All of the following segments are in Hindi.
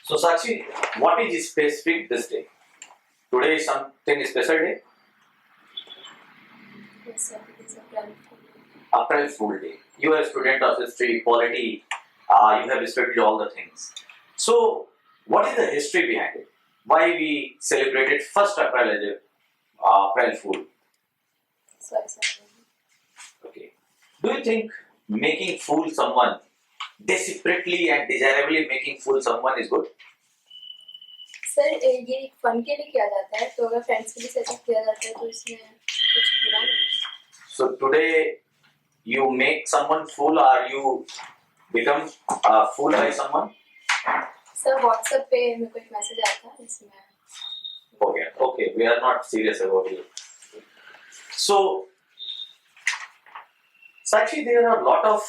So Sakshi, what is specific this day? Today is something special day? Yes, sir. It is April April Fool Day. You are a student of history, polity, you have studied all the things. So, what is the history behind it? Why we celebrated 1st April as a April Fool? Sorry, sir. Okay. Do you think making fool someone, desperately and desirably making fool someone is good? Sir ये एक फन के लिए किया जाता है, तो अगर फ्रेंड्स के लिए ऐसा किया जाता है तो इसमें कुछ बुरा नहीं है। So today you make someone fool or you become a fool by someone? Sir WhatsApp पे मेरे को एक मैसेज आया था जिसमें Okay, we are not serious about it. So, Sakshi, there are a lot of,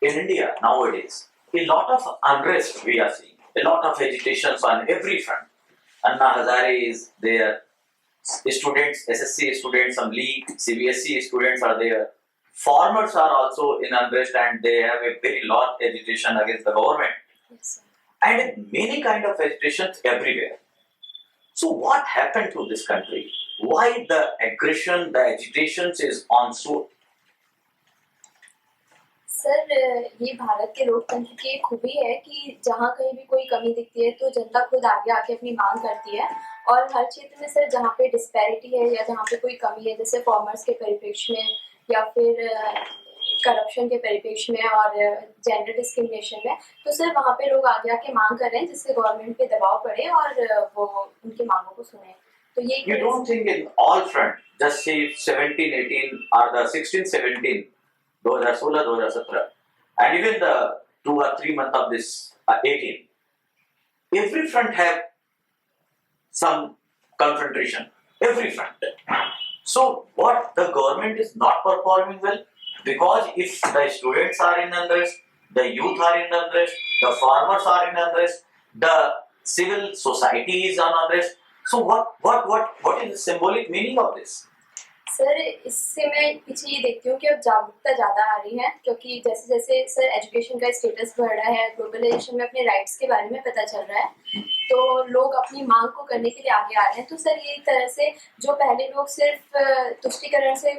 in India nowadays, a lot of unrest we are seeing, a lot of agitations on every front. Anna Hazare is there, students, SSC students, some LIKE, CBSE students are there. Farmers are also in unrest and they have a very large agitation against the government. yes, sir. And many kind of agitations everywhere. So what happened to this country? Why the aggression, the agitations is on so? Sir ये भारत के लोकतंत्र की एक खूबी है कि जहाँ कहीं भी कोई कमी दिखती है तो जनता खुद आगे आके अपनी मांग करती है और हर क्षेत्र में सर जहाँ पे डिस्पैरिटी है या जहाँ पे कोई कमी है जैसे कॉमर्स के परिप्रेक्ष्य में या फिर करप्शन के परिप्रेक्ष्य में और जेंडर डिस्क्रिमिनेशन में तो सर वहाँ पे लोग आगे आके मांग कर रहे हैं जिससे गवर्नमेंट पे दबाव पड़े और वो उनकी मांगों को सुने तो ये You don't think in all front, just say 17, 18 or the 16, 17, 2016, 2017 and even the 2 or 3 months of this 18, every front have some confrontation, every front. So what the government is not performing well because if the students are in unrest, the youth are in unrest, the farmers are in unrest, the civil society is on unrest. So what is the symbolic meaning of this? Sir इससे मैं पीछे ये देखती हूँ कि अब जागरूकता ज़्यादा आ रही है क्योंकि जैसे जैसे सर एजुकेशन का स्टेटस बढ़ रहा है ग्लोबलाइजेशन में अपने राइट्स के बारे में पता चल रहा है तो लोग अपनी मांग को करने के लिए आगे आ रहे हैं तो सर ये एक तरह से जो पहले लोग सिर्फ तुष्टीकरण से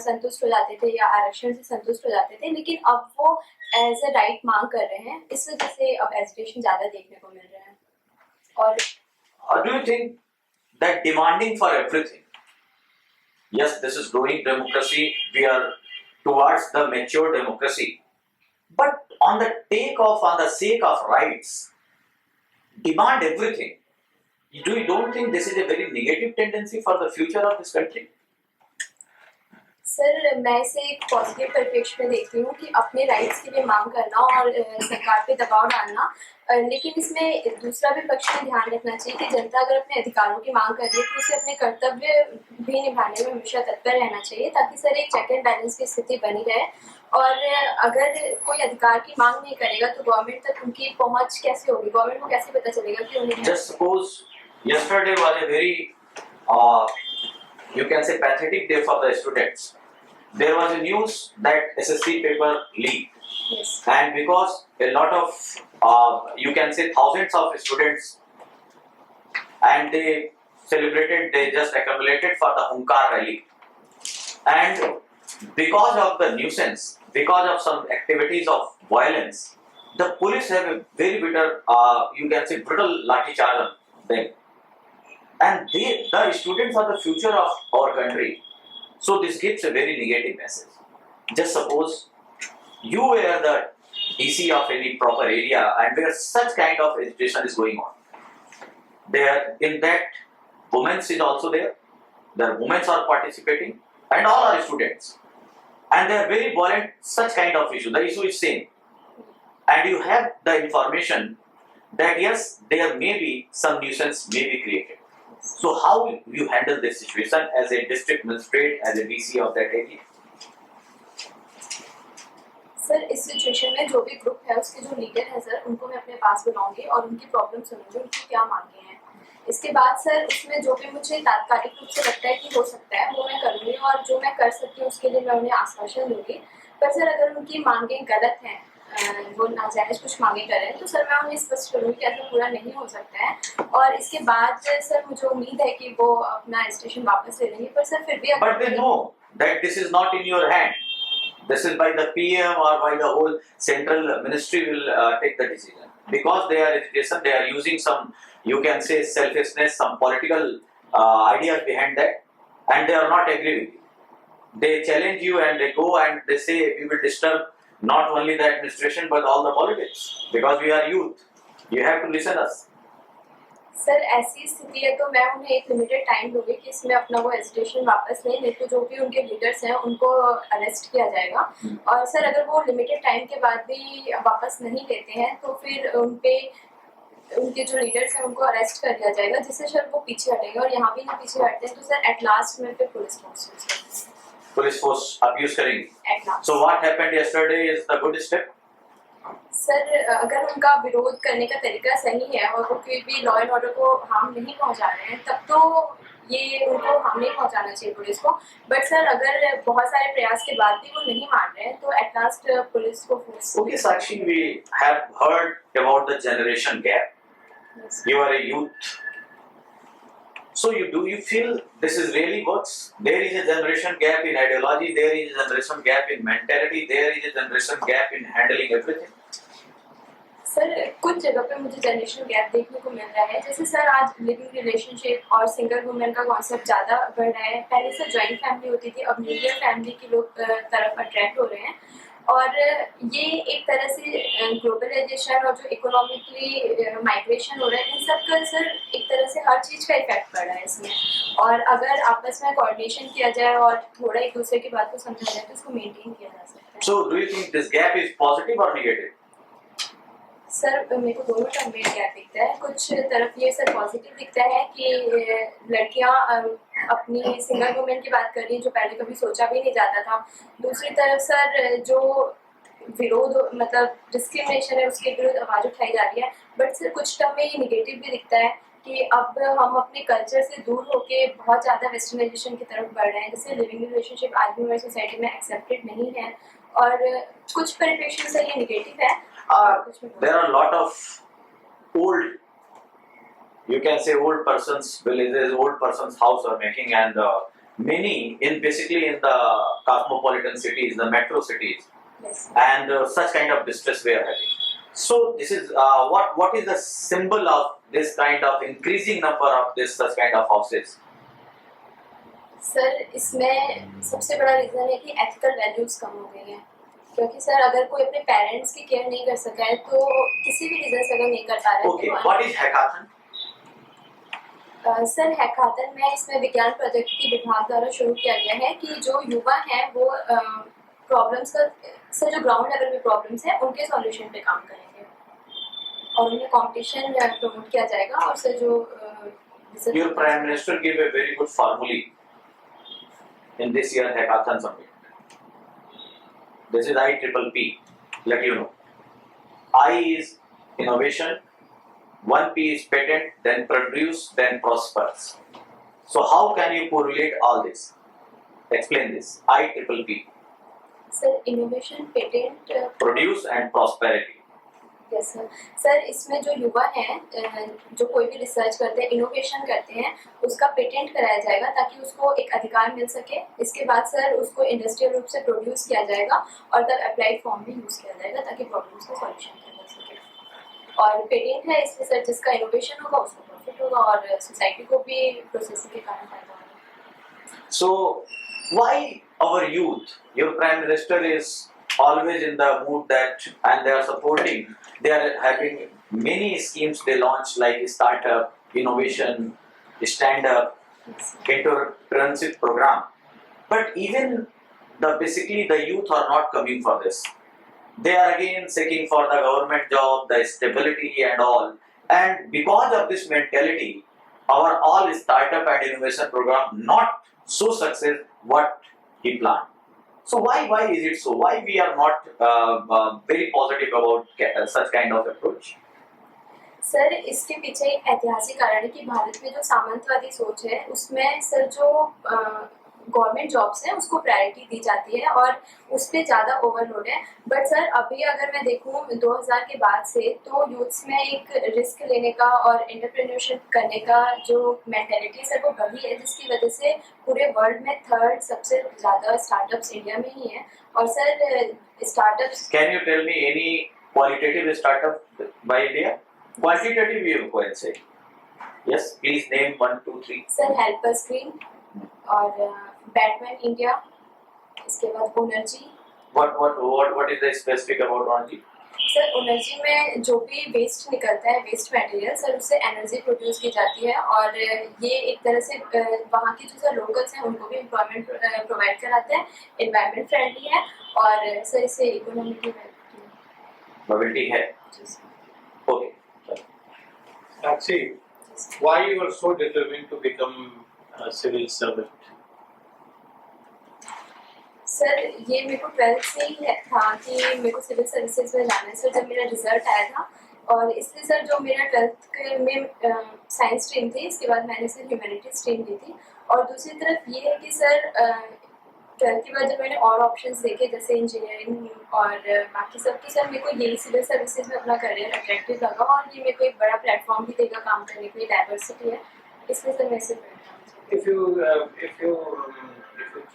संतुष्ट हो जाते थे या आरक्षण से संतुष्ट हो जाते थे लेकिन अब वो एज अ राइट मांग कर रहे हैं इस वजह से अब एजुकेशन ज़्यादा देखने को मिल रहा है और Do you think that demanding for everything? Yes, this is growing democracy. We are towards the mature democracy. But on the sake of rights, demand everything. You don't think this is a very negative tendency for the future of this country? Sir मैं इसे एक पॉजिटिव परिप्रेक्ष्य में देखती हूँ कि अपने राइट्स के लिए मांग करना और सरकार पे दबाव डालना लेकिन इसमें दूसरा भी पक्ष में ध्यान रखना चाहिए कि जनता अगर अपने अधिकारों की मांग कर रही है तो उसे अपने कर्तव्य भी निभाने में हमेशा तत्पर रहना चाहिए ताकि सर एक चेक एंड बैलेंस की स्थिति बनी रहे और अगर कोई अधिकार की मांग नहीं करेगा तो गवर्नमेंट तक उनकी पहुँच कैसे होगी गवर्नमेंट को कैसे पता चलेगा कि उन्हें Just suppose yesterday was a very you can say pathetic day for the students. There was a news that SSC paper leaked. yes. And because a lot of you can say thousands of students and they celebrated, they just accumulated for the Hunkar rally and because of the nuisance, because of some activities of violence, the police have a very bitter you can say brutal lathi charge on them and the students are the future of our country. So this gives a very negative message. Just suppose you were the DC of any proper area and where such kind of education is going on. There, in that, women is also there. The women are participating and all are students. And they are very violent, such kind of issue. The issue is same. And you have the information that yes, there may be some nuisance may be created. So how you handle this situation as a district magistrate, as a DC of that area? Sir इस सिचुएशन में जो भी ग्रुप है उसके जो लीडर है सर उनको मैं अपने पास बुलाऊंगी और उनकी प्रॉब्लम सुनूंगी उनकी क्या मांगे हैं इसके बाद सर उसमें जो भी मुझे तात्कालिक रूप से लगता है कि हो सकता है वो मैं करूँगी और जो मैं कर सकती हूँ उसके लिए मैं उन्हें आश्वासन दूंगी पर सर अगर उनकी मांगें गलत हैं वो नाजायज कुछ मांगे कर रहे हैं, तो सर मैं उन्हें स्पष्ट करूँगी कि ऐसा पूरा नहीं हो सकता है। और इसके बाद सर मुझे उम्मीद है कि वो अपना रजिस्ट्रेशन वापस ले लेंगे, पर सर फिर भी But they know that this is not in your hand. This is by the PM or by the whole central ministry will take the decision. Because they are education, they are using some, you can say, selfishness, some political ideas behind that, and they are not agree with you. They challenge you and they go and they say we will disturb not only the administration but all the politics because we are youth. You have to listen us. Sir ऐसी स्थिति है तो मैं उन्हें एक लिमिटेड टाइम दूंगी कि इसमें अपना वो एजुकेशन वापस लें, नहीं तो जो भी उनके लीडर्स हैं उनको अरेस्ट किया जाएगा। और सर अगर वो लिमिटेड टाइम के बाद भी वापस नहीं लेते हैं तो फिर उनके जो लीडर्स हैं उनको अरेस्ट कर लिया जाएगा, जिससे सर वो पीछे हटेंगे। और यहाँ भी ना पीछे हटते हैं तो सर एट लास्ट में फिर पुलिस फोर्स यूज करेंगे। Police force abuse करेंगे। At last. So what happened yesterday is the good step. Sir अगर उनका विरोध करने का तरीका सही है और वो कोई भी लॉ एंड ऑर्डर को हार्म नहीं पहुंचा रहे हैं, तब तो ये उनको हार्म नहीं पहुंचाना चाहिए पुलिस को। बट सर अगर बहुत सारे प्रयास के बाद भी वो नहीं मान रहे हैं तो एट लास्ट पुलिस को force. Okay, Sakshi, we have heard about the generation gap. Yes. You are a youth. So you feel this is really works? There is a generation gap in ideology, there is a generation gap in mentality, there is a generation gap in handling everything. Sir कुछ जगह पे मुझे जनरेशन गैप देखने को मिल रहा है, जैसे सर आज लिविंग रिलेशनशिप और सिंगल वुमेन का कॉन्सेप्ट ज़्यादा बढ़ रहा है। पहले से जॉइंट फैमिली होती थी, अब न्यूक्लियर फैमिली के लोग तरफ अट्रैक्ट हो रहे हैं। और ये एक तरह से ग्लोबलाइजेशन और जो इकोनॉमिकली माइग्रेशन हो रहा है, इन सब का सर एक तरह से हर चीज़ का इफेक्ट पड़ रहा है इसमें। और अगर आपस में कोऑर्डिनेशन किया जाए और थोड़ा एक दूसरे की बात को समझा जाए तो इसको मेंटेन किया जा सकता है। So do you think this gap is positive or negative? Sir मेरे को दोनों टर्म में गैप दिखता है। कुछ तरफ ये सर पॉजिटिव दिखता है कि लड़कियां अपनी सिंगल वुमेन की बात कर रही हैं जो पहले कभी सोचा भी नहीं जाता था। दूसरी तरफ सर जो विरोध मतलब डिस्क्रिमिनेशन है उसके विरुद्ध आवाज़ उठाई जा रही है। बट सर कुछ टर्म में ये निगेटिव भी दिखता है कि अब हम अपने कल्चर से दूर होके बहुत ज़्यादा वेस्टर्नाइजेशन की तरफ बढ़ रहे हैं, जैसे लिविंग रिलेशनशिप आज भी हमारी सोसाइटी में एक्सेप्टेड नहीं है। और कुछ परिप्रेक्ष्य से ये निगेटिव है। There are a lot of old, you can say old persons villages, old persons house are making, and many in basically in the cosmopolitan cities, the metro cities, Yes. and such kind of distress we are having. So this is what is the symbol of this kind of increasing number of this such kind of houses? Sir इसमें सबसे बड़ा रीज़न है कि एथिकल वैल्यूज़ कम हो गई हैं, क्योंकि सर अगर कोई अपने पेरेंट्स की केयर नहीं कर सका है तो किसी भी रीज़न से अगर नहीं कर पा रहा है। Okay, what is hackathon? Sir hackathon में इसमें विज्ञान प्रौद्योगिकी विभाग द्वारा शुरू किया गया है कि जो युवा हैं वो प्रॉब्लम्स का सर जो ग्राउंड लेवल पे प्रॉब्लम्स हैं उनके सॉल्यूशन पे काम करेंगे और उन्हें कंपटीशन प्रमोट किया जाएगा। और सर जो Your Prime Minister gave a very good formula in this year hackathon summit. This is IPPP, let you know. I is innovation, 1P is patent, then produce, then prospers. So how can you correlate all this? Explain this. IPPP. Sir innovation, patent, Produce and prosperity. Yes sir. Sir इसमें जो युवा हैं जो कोई भी रिसर्च करते हैं, इनोवेशन करते हैं, उसका पेटेंट कराया जाएगा ताकि उसको एक अधिकार मिल सके। इसके बाद सर उसको इंडस्ट्रियल रूप से प्रोड्यूस किया जाएगा और तब अप्लाइड फॉर्म में यूज़ किया जाएगा ताकि प्रॉब्लम्स का सॉल्यूशन किया जा सके। और पेटेंट है इसलिए सर जिसका इनोवेशन होगा उसको प्रॉफिट होगा और सोसाइटी को भी प्रोसेसिंग के कारण फायदा होगा। So why our youth, your Prime Minister is always in the mood that, and they are supporting, they are having many schemes they launch like startup, innovation, stand-up, entrepreneurship program. But even basically the youth are not coming for this. They are again seeking for the government job, the stability and all. And because of this mentality, our all startup and innovation program not so success what he planned. So why is it so? Why we are not very positive about such kind of approach? Sir इसके पीछे एक ऐतिहासिक कारण है कि भारत में जो सामंतवादी सोच है उसमें सर जो गवर्नमेंट जॉब्स हैं उसको प्रायोरिटी दी जाती है और उस पर ज़्यादा ओवरलोड है। बट सर अभी अगर मैं देखूँ 2000 के बाद से तो यूथ्स में एक रिस्क लेने का और एंटरप्रेन्योरशिप करने का जो मेंटेलिटी है सर वो बढ़ी है, जिसकी वजह से पूरे वर्ल्ड में थर्ड सबसे ज़्यादा स्टार्टअप्स इंडिया में ही है। और sir startups, Can you tell me any qualitative startup by India? Quantitative you can say. Yes, please name 1, 2, 3. Sir helper screen और बैटमैन इंडिया, इसके बाद ओनर्जी। What is the specific about Ranji? Sir ओनर्जी में जो भी वेस्ट निकलता है, वेस्ट मटेरियल सर, उससे एनर्जी प्रोड्यूस की जाती है और ये एक तरह से वहाँ की जो सर लोकल्स हैं उनको भी एम्प्लॉयमेंट प्रोवाइड कराते हैं, एनवायरनमेंट फ्रेंडली है और सर इससे इकोनॉमी की Mobility है. Okay. Sakshi, why you are so determined to become a civil servant? Sir ये मेरे को 12th से ही था कि मेरे को सिविल सर्विसेज में जाना है सर, जब मेरा रिजल्ट आया था। और इसलिए सर जो मेरा 12th में साइंस स्ट्रीम थी, इसके बाद मैंने सर ह्यूमैनिटीज स्ट्रीम ली थी। और दूसरी तरफ ये है कि सर 12th के बाद जब मैंने और ऑप्शंस देखे जैसे इंजीनियरिंग और बाकी सब, तो सर मेरे को यही सिविल सर्विसेज में अपना करियर अट्रैक्टिव लगा और ये मेरे को एक बड़ा प्लेटफॉर्म भी देगा काम करने के लिए, डाइवर्सिटी है, इसलिए सर मैं इसे If you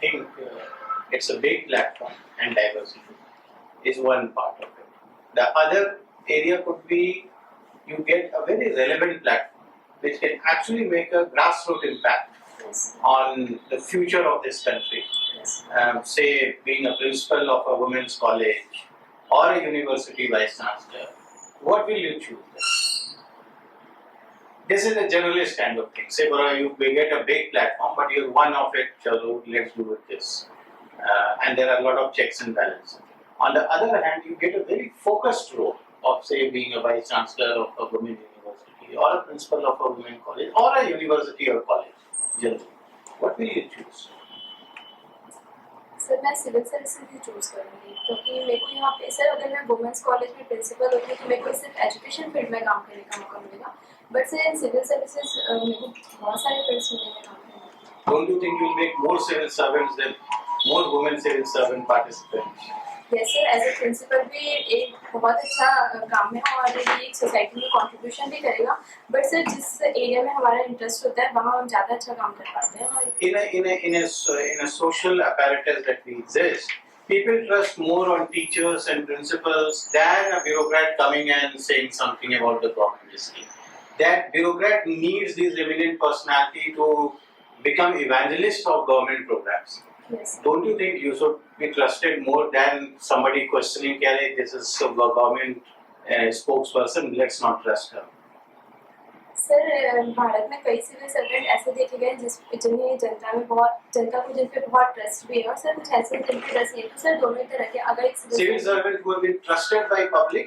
think it's a big platform and diversity is one part of it. The other area could be you get a very relevant platform which can actually make a grassroots impact Yes. on the future of this country. Yes. Say being a principal of a women's college or a university vice chancellor, what will you choose? This is a generalist kind of thing. Say, bro, you get a big platform, but you're one of it. Chalo, let's do it this, and there are a lot of checks and balances. On the other hand, you get a very focused role of, say, being a vice chancellor of a women university or a principal of a women college or a university or college. Generally, what will you choose? Sir मैं सिविल सर्विसेज ही चूज करूँगी क्योंकि मेरे को यहाँ पे सर अगर मैं वुमेंस कॉलेज में प्रिंसिपल होती तो मेरे को सिर्फ एजुकेशन फील्ड में काम करने का मौका मिलेगा, बट सर सिविल सर्विसेज मेरे को बहुत सारे फील्ड्स मिलेंगे काम करने के। Don't you think you'll make more civil servants than more women civil servant participants? Yes sir, as a principal भी एक बहुत अच्छा काम है और ये एक सोसाइटी में कंट्रीब्यूशन भी करेगा, बट सर जिस एरिया में हमारा इंटरेस्ट होता है वहाँ हम ज़्यादा अच्छा काम कर पाते हैं। और In a social apparatus that we exist, people trust more on teachers and principals than a bureaucrat coming and saying something about the government scheme. That bureaucrat needs this eminent personality to become evangelist of government programs. yes. Don't you think you should be trusted more than somebody questioning, "Kya this is a government spokesperson, let's not trust her"? Sir Bharat में कई सिविल सर्वेंट ऐसे देखे गए जिन्हें जनता को जिन पे बहुत ट्रस्ट भी है और सर कुछ ऐसे जिन पे ट्रस्ट नहीं है, तो सर दोनों ही तरह के अगर एक Civil servants who have been trusted by public,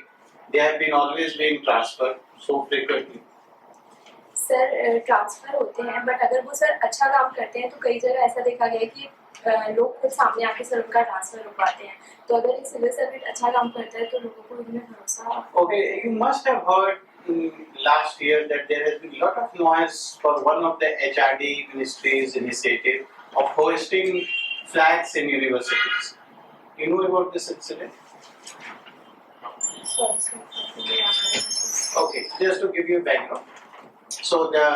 they have been always being transferred so frequently. Sir transfer होते हैं, बट अगर वो सर अच्छा काम करते हैं तो कई जगह ऐसा देखा गया है कि लोग खुद सामने आके सर उनका ट्रांसफर रुकवाते हैं। तो अगर एक सिविल सर्वेंट अच्छा काम करता है तो लोगों को उनमें भरोसा। Okay, you must have heard last year that there has been a lot of noise for one of the HRD ministries' initiative of hoisting flags in universities. You know about this incident? Okay, just to give you a background. So the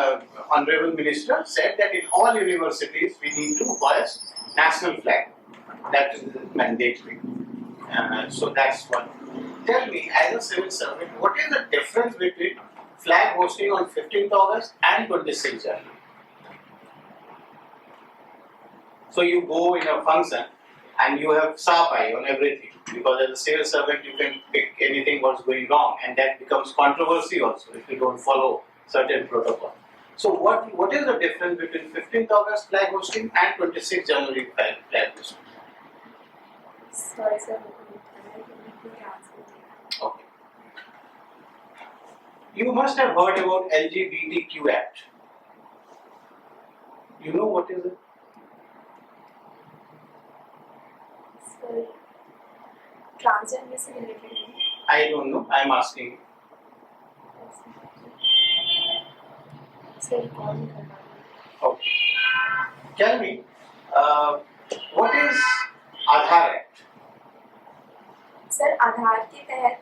Honorable Minister said that in all universities we need to hoist national flag. That is mandatory. So that's one. Tell me, as a civil servant, what is the difference between flag hosting on 15th August and 26th January? So you go in a function and you have sapai on everything, because as a civil servant you can pick anything what's going wrong, and that becomes controversy also if you don't follow certain protocol. So what is the difference between 15th August flag hosting and 26th January flag hosting? Sorry sir. Okay. You must have heard about LGBTQ Act. You know what is it? Sir, transgender से related है। I don't know. I'm asking you. Sir recall नहीं कर पा रही। Okay. Tell me, what is Aadhaar Act? Sir Aadhaar के तहत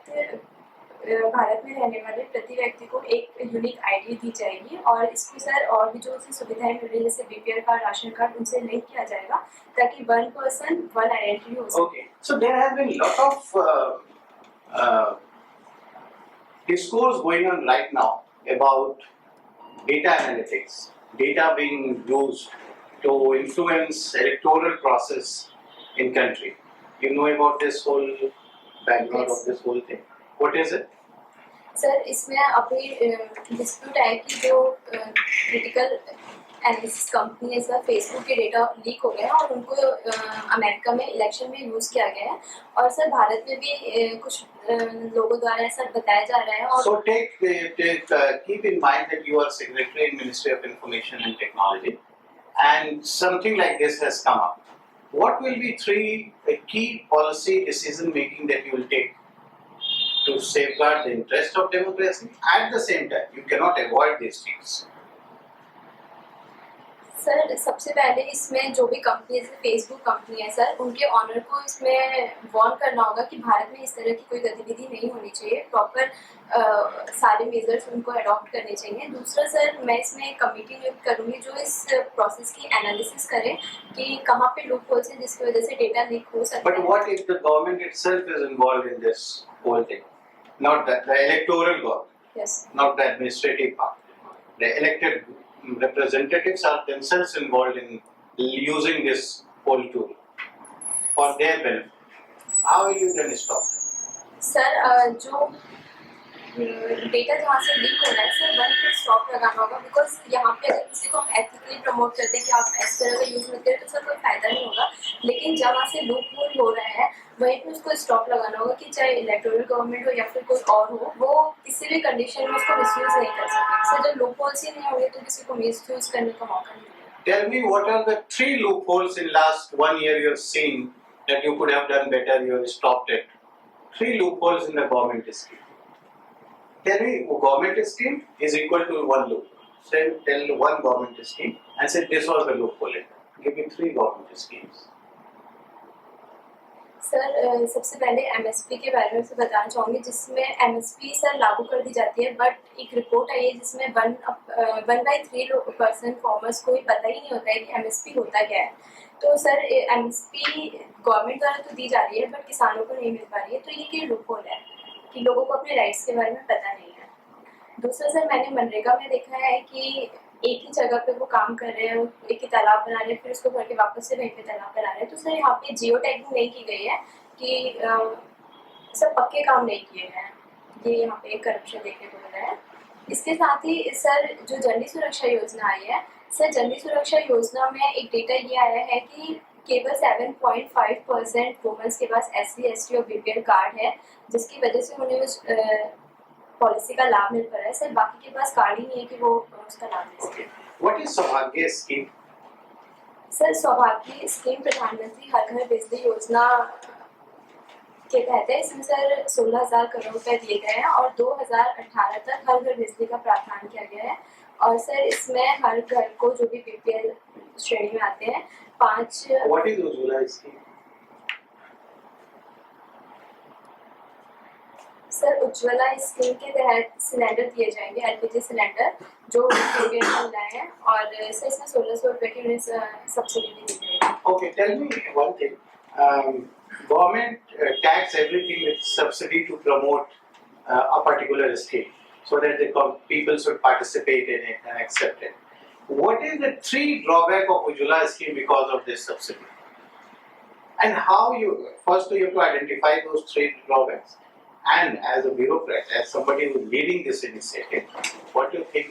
भारत में रहने वाले प्रति व्यक्ति को एक यूनिक आईडी दी जाएगी और इसको सर और भी जो उसे सुविधाएं मिल रही है जैसे बीपीएल कार्ड, राशन कार्ड, उनसे लिंक किया जाएगा ताकि वन पर्सन वन आइडेंटिटी हो सके। Okay, so there has been lot of discourse going on right now about data analytics, data being used to influence electoral process in country. You know about this whole background Yes. of this whole thing. What is it? Sir इसमें अभी डिस्प्यूट है कि जो क्रिटिकल एनालिसिस कंपनी है सर फेसबुक के डेटा लीक हो गया है और उनको अमेरिका में इलेक्शन में यूज़ किया गया है और सर भारत में भी कुछ लोगों द्वारा ऐसा बताया जा रहा है। और So keep in mind that you are secretary in Ministry of Information and Technology, and something like this has come up. What will be three key policy decision making that you will take to safeguard the interest of democracy? At the same time, you cannot avoid these things. Sir सबसे पहले इसमें जो भी कंपनी जैसे फेसबुक कंपनी है सर उनके ऑनर को इसमें वार्न करना होगा कि भारत में इस तरह की कोई गतिविधि नहीं होनी चाहिए, प्रॉपर सारे मेजर्स उनको अडॉप्ट करने चाहिए। दूसरा सर मैं इसमें एक कमेटी नियुक्त करूँगी जो इस प्रोसेस की एनालिसिस करे कि कहाँ पे लूप होल्स हैं जिसकी वजह से डेटा लीक हो सकता But है। what if the government itself is involved in this whole thing? Not the electoral government, yes not the administrative part. The elected representatives are themselves involved in using this whole tool for their benefit. How will you then stop them? Sir जो डेटा जहाँ से लीक हो रहा है सर वन पे स्टॉप लगाना होगा बिकॉज यहाँ पे अगर किसी को हम एथिकली प्रमोट करते हैं कि आप इस तरह का यूज़ मत करें तो सर कोई फायदा नहीं होगा, लेकिन जहाँ से लूप होल हो रहा है वहीं पे उसको स्टॉप लगाना होगा कि चाहे इलेक्टोरल गवर्नमेंट हो या फिर कोई और हो वो किसी भी कंडीशन में उसको मिसयूज़ नहीं कर सकते। सर जब लूप होल्स ही नहीं होंगे तो किसी को मिसयूज़ करने का मौका नहीं मिलेगा। Tell me what are the three loopholes in last 1 year you have seen that you could have done better, you have stopped it. Three loopholes in the government scheme. Tell me, government scheme is equal to one loophole. Say, tell one government scheme and say this was the loophole in it. Give me three government schemes. Sir सबसे पहले एमएसपी के बारे में से बताना चाहूँगी जिसमें एमएसपी सर लागू कर दी जाती है बट एक रिपोर्ट आई है जिसमें 1/3% फार्मर्स को ही पता ही नहीं होता है कि एमएसपी होता क्या है। तो सर एमएसपी गवर्नमेंट द्वारा तो दी जा रही है बट किसानों को नहीं मिल पा रही है, तो ये कि लूपहोल है कि लोगों को अपने राइट्स के बारे में पता नहीं है। दूसरा सर मैंने मनरेगा में देखा है कि एक ही जगह पे वो काम कर रहे हैं, एक ही तालाब बना रहे हैं फिर उसको भर के वापस से वहीं पे तालाब बना रहे हैं। तो सर यहाँ पे जियो टैगिंग नहीं की गई है कि सब पक्के काम नहीं किए गए हैं, ये यहाँ पे करप्शन देखने को मिला है। इसके साथ ही सर जो जननी सुरक्षा योजना आई है सर जननी सुरक्षा योजना में एक डेटा ये आया है कि केवल 7.5% वुमेन्स के पास SC, ST और BPL कार्ड है जिसकी वजह से उन्हें उस पॉलिसी का लाभ मिल पा रहा है। सर बाकी के पास कार्ड ही नहीं है कि वो उसका लाभ ले सके। What is सौभाग्य scheme? सर सौभाग्य स्कीम प्रधानमंत्री हर घर बिजली योजना के तहत है। इसमें सर 16,000 करोड़ रुपए दिए गए हैं और 2018 तक हर घर बिजली का प्रावधान किया गया है और सर इसमें हर घर को जो भी BPL श्रेणी में आते हैं 5 What is Ujjwala scheme? Sir Ujjwala scheme के तहत सिलेंडर दिए जाएंगे, LPG सिलेंडर जो प्रीपेड महिलाएं हैं और सर इसमें 1,600 रुपये की उन्हें सब्सिडी भी दी जाएगी। Okay, tell me one thing. Government tax everything with subsidy to promote a particular scheme so that the people should participate in it and accept it. What is the three drawback of Ujjwala scheme because of this subsidy? And how you first you have to identify those three drawbacks. And as a bureaucrat, as somebody who is leading this initiative, what do you think?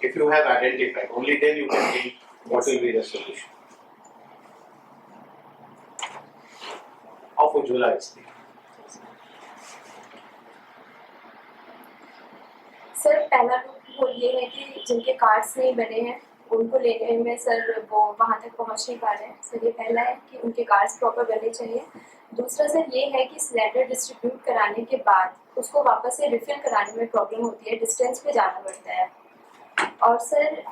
If you have identified, only then you can think what will be the solution of Ujjwala scheme. Sir पहला लूपहोल ये है कि जिनके कार्ड्स नहीं बने हैं उनको लेने में सर वो वहाँ तक पहुँच नहीं पा रहे हैं। सर ये पहला है कि उनके कार्ड्स प्रॉपर बनने चाहिए। दूसरा सर ये है कि सिलेंडर डिस्ट्रीब्यूट कराने के बाद उसको वापस से रिफिल कराने में प्रॉब्लम होती है, डिस्टेंस पे जाना पड़ता है। और सर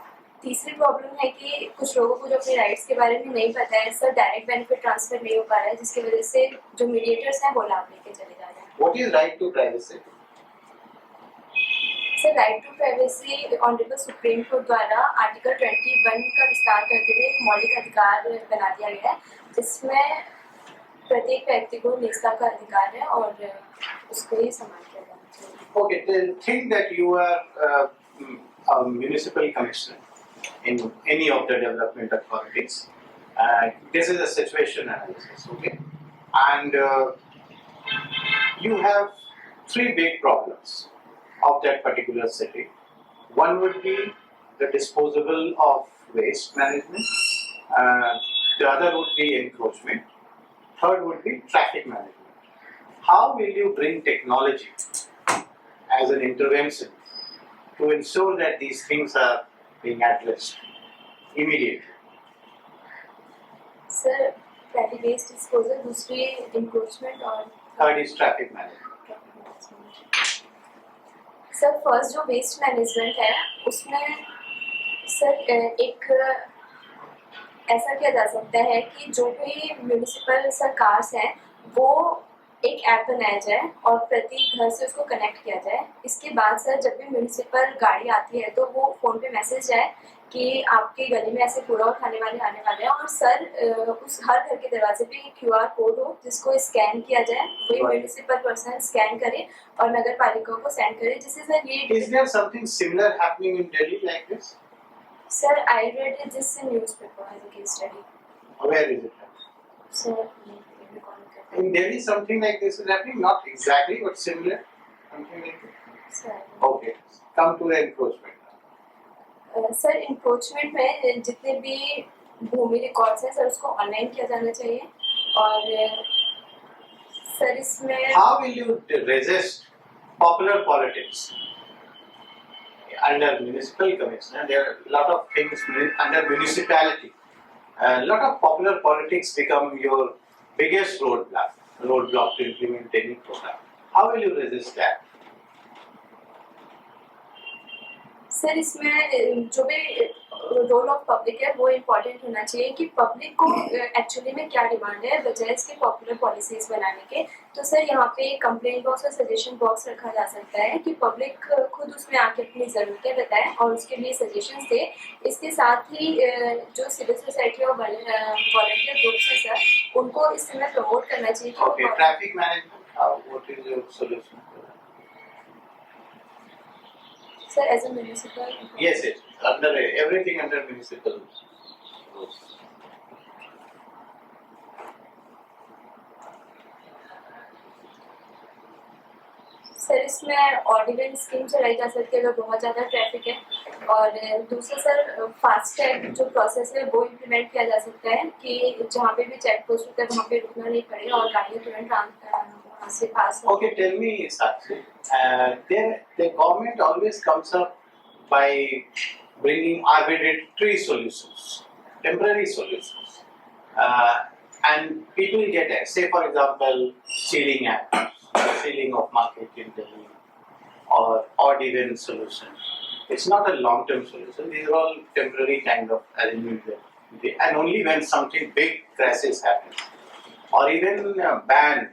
तीसरी प्रॉब्लम है कि कुछ लोगों को जो अपने राइट्स के बारे में नहीं पता है सर, डायरेक्ट बेनिफिट ट्रांसफर नहीं हो पा रहा है, जिसकी वजह से जो मीडिएटर्स हैं वो लाभ लेके चले जा रहे हैं। What is right to privacy? Sir, right to privacy honourable supreme court द्वारा आर्टिकल 21 का विस्तार करते हुए एक मौलिक अधिकार बना दिया गया है, जिसमें प्रत्येक व्यक्ति को निजता का अधिकार है और उसको ही सम्मान किया जाना चाहिए। Okay, then think that you are a municipal commissioner in any of the development authorities. This is a situation analysis, okay? And you have three big problems of that particular city. One would be the disposal of waste management. The other would be encroachment. Third would be traffic management. How will you bring technology as an intervention to ensure that these things are being addressed immediately? Sir, पहली वेस्ट डिस्पोजल, दूसरी इंक्रोचमेंट और Third is traffic management. Sir, first जो वेस्ट मैनेजमेंट है उसमें सर एक ऐसा किया जा सकता है कि जो भी म्यूनिसिपल सरकार हैं वो एक ऐप बनाया जाए और प्रति घर से उसको कनेक्ट किया जाए। इसके बाद सर जब भी म्यूनिसिपल गाड़ी आती है तो वो फ़ोन पे मैसेज जाए कि आपकी गली में ऐसे कूड़ा उठाने वाले आने वाले हैं, और सर उस हर घर के दरवाजे पे एक QR कोड हो जिसको स्कैन किया जाए, वही म्यूनिसिपल पर्सन स्कैन करे और नगर पालिका को सेंड करे, जिससे सर ये Is there something similar happening in Delhi like this? Sir I read this in newspaper as a case study. Where is it happening? Sir In Delhi, something like this is happening, not exactly, but similar. Something like that. Sir Okay, come to the encroachment. Sir encroachment में जितने भी भूमि रिकॉर्ड्स हैं सर उसको ऑनलाइन किया जाना चाहिए, और सर इसमें How will you resist popular politics? Under municipal commissioner, there are a lot of things under municipality. A lot of popular politics become your biggest roadblock to implement any program. How will you resist that? Sir इसमें जो भी रोल ऑफ पब्लिक है वो इम्पोर्टेंट होना चाहिए कि पब्लिक को एक्चुअली में क्या डिमांड है बजाय इसके पॉपुलर पॉलिसीज बनाने के। तो सर यहाँ पे कंप्लेंट बॉक्स और सजेशन बॉक्स रखा जा सकता है कि पब्लिक खुद उसमें आके अपनी ज़रूरतें बताए और उसके लिए सजेशंस दे। इसके साथ ही जो सिविल सोसाइटी और वॉलंटियर ग्रुप्स हैं सर उनको इस समय प्रमोट करना चाहिए कि Okay, traffic management. What is your solution? Sir as a municipal Yes, yes. Under everything under municipal rules. Sir इसमें ऑर्डिनेंस स्कीम चलाई जा सकती है अगर बहुत ज़्यादा ट्रैफिक है, और दूसरा सर फास्टैग जो प्रोसेस है वो इम्प्लीमेंट किया जा सकता है कि जहाँ पे भी चेक पोस्ट होता है वहाँ पे रुकना नहीं पड़े और गाड़ियाँ तुरंत वहाँ से पास हो। Okay, tell me, Sakshi. The government always comes up by bringing arbitrary solutions, temporary solutions, and people get it. Say, for example, sealing act, sealing of market in Delhi, or odd even solution. It's not a long-term solution. These are all temporary kind of arrangements, and only when something big crisis happens, or even a ban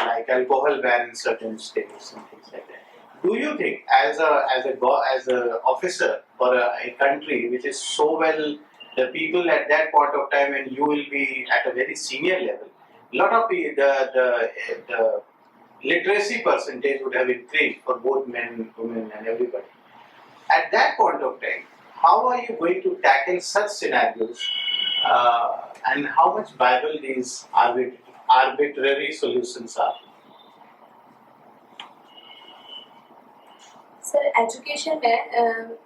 like alcohol ban in certain states and things like that. Do you think, as a officer for a country which is so well, the people at that point of time, and you will be at a very senior level, lot of the literacy percentage would have increased for both men, women, and everybody. At that point of time, how are you going to tackle such scenarios, and how much viable these arbitrary solutions are? Sir education में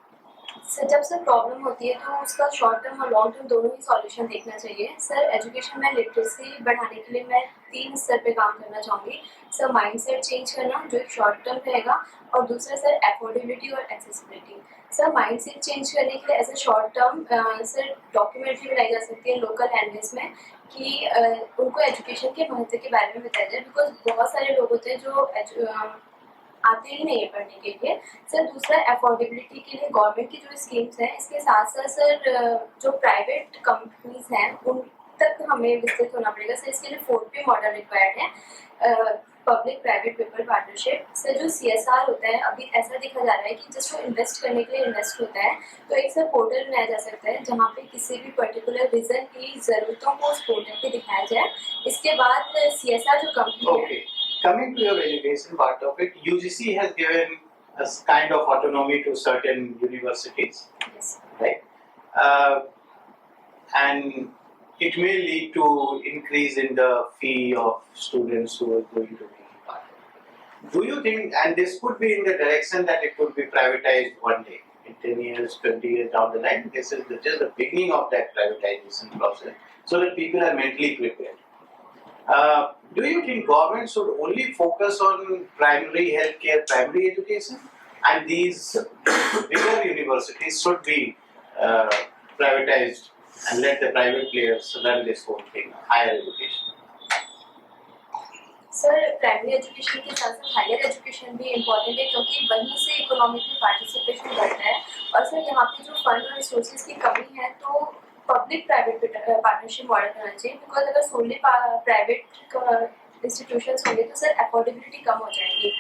सर जब से प्रॉब्लम होती है तो उसका शॉर्ट टर्म और लॉन्ग टर्म दोनों ही सॉल्यूशन देखना चाहिए। सर एजुकेशन में लिटरेसी बढ़ाने के लिए मैं 3 स्तर पे काम करना चाहूँगी। सर माइंडसेट चेंज करना जो एक शॉर्ट टर्म रहेगा, और दूसरा सर अफोर्डेबिलिटी और एक्सेसिबिलिटी। सर माइंडसेट चेंज करने के लिए as a short term sir documentary बनाई जा सकती है लोकल लैंग्वेज में कि उनको एजुकेशन के महत्व के बारे में बताया जाए, बिकॉज बहुत सारे लोग होते हैं जो आते ही नहीं है पढ़ने के लिए। सर दूसरा अफोर्डेबिलिटी के लिए गवर्नमेंट की जो स्कीम्स हैं, इसके साथ साथ सर जो प्राइवेट कंपनीज हैं उन तक हमें विस्तृत होना पड़ेगा। सर इसके लिए 4P मॉडल रिक्वायर्ड है, public private people partnership. Sir जो CSR होता है, अभी ऐसा देखा जा रहा है कि जिसको इन्वेस्ट करने के लिए इन्वेस्ट होता है, तो एक सर पोर्टल बनाया जा सकता है जहाँ पे किसी भी पर्टिकुलर रीजन की ज़रूरतों को उस पोर्टल पे दिखाया जाए। इसके बाद CSR जो कंपनी है। Okay, coming to your education part of it, UGC has given us kind of autonomy to certain universities, Yes. right? And it may lead to increase in the fee of students who are going to be part. Do you think, and this could be in the direction that it could be privatized one day, in 10 years, 20 years down the line, this is just the beginning of that privatization process, so that people are mentally prepared. Do you think government should only focus on primary healthcare, primary education, and these bigger universities should be privatized and let the private players run this whole thing, higher education? Sir primary education के साथ साथ हायर एजुकेशन भी इम्पॉर्टेंट है, क्योंकि वहीं से इकोनॉमिक में पार्टिसिपेशन बढ़ता है। और सर यहाँ पे जो फंड और रिसोर्सेज की कमी है, तो पब्लिक प्राइवेट पार्टनरशिप मॉडल होना चाहिए, बिकॉज अगर सोनली प्राइवेट इंस्टीट्यूशंस होंगे तो सर अफोर्डेबिलिटी कम हो जाएगी।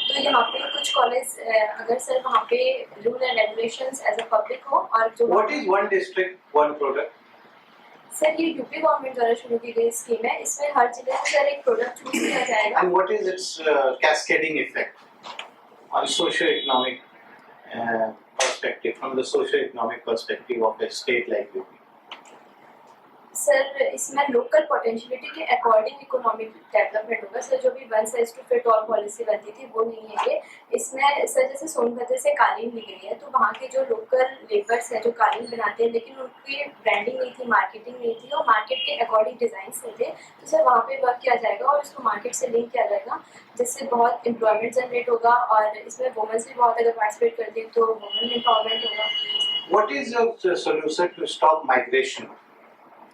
तो यहाँ पे कुछ कॉलेज अगर सर वहाँ पे rule and regulations as a public हो, और जो What is one district, one product? Sir ये यूपी गवर्नमेंट द्वारा शुरू की गई स्कीम है। इसमें हर जिले से सर एक प्रोडक्ट चूज किया जाएगा। And what is its cascading effect on socio-economic perspective, from the socio-economic perspective of a state like UP? Sir इसमें लोकल पोटेंशियलिटी के अकॉर्डिंग इकोनॉमिक डेवलपमेंट होगा। सर जो भी one size to fit all policy बनती थी वो नहीं है ये। इसमें सर जैसे सोनभद्र से कालीन ली गई है, तो वहाँ के जो लोकल लेबर्स हैं जो कालीन बनाते हैं, लेकिन उनकी ब्रांडिंग नहीं थी, मार्केटिंग नहीं थी, और मार्केट के अकॉर्डिंग डिज़ाइंस नहीं थे, तो सर वहाँ पे वर्क किया जाएगा और इसको मार्केट से लिंक किया जाएगा, जिससे बहुत एम्प्लॉयमेंट जनरेट होगा। और इसमें वुमेन्स भी बहुत अगर पार्टिसिपेट करती है तो वुमेन एम्पावरमेंट होगा। What is your solution to stop migration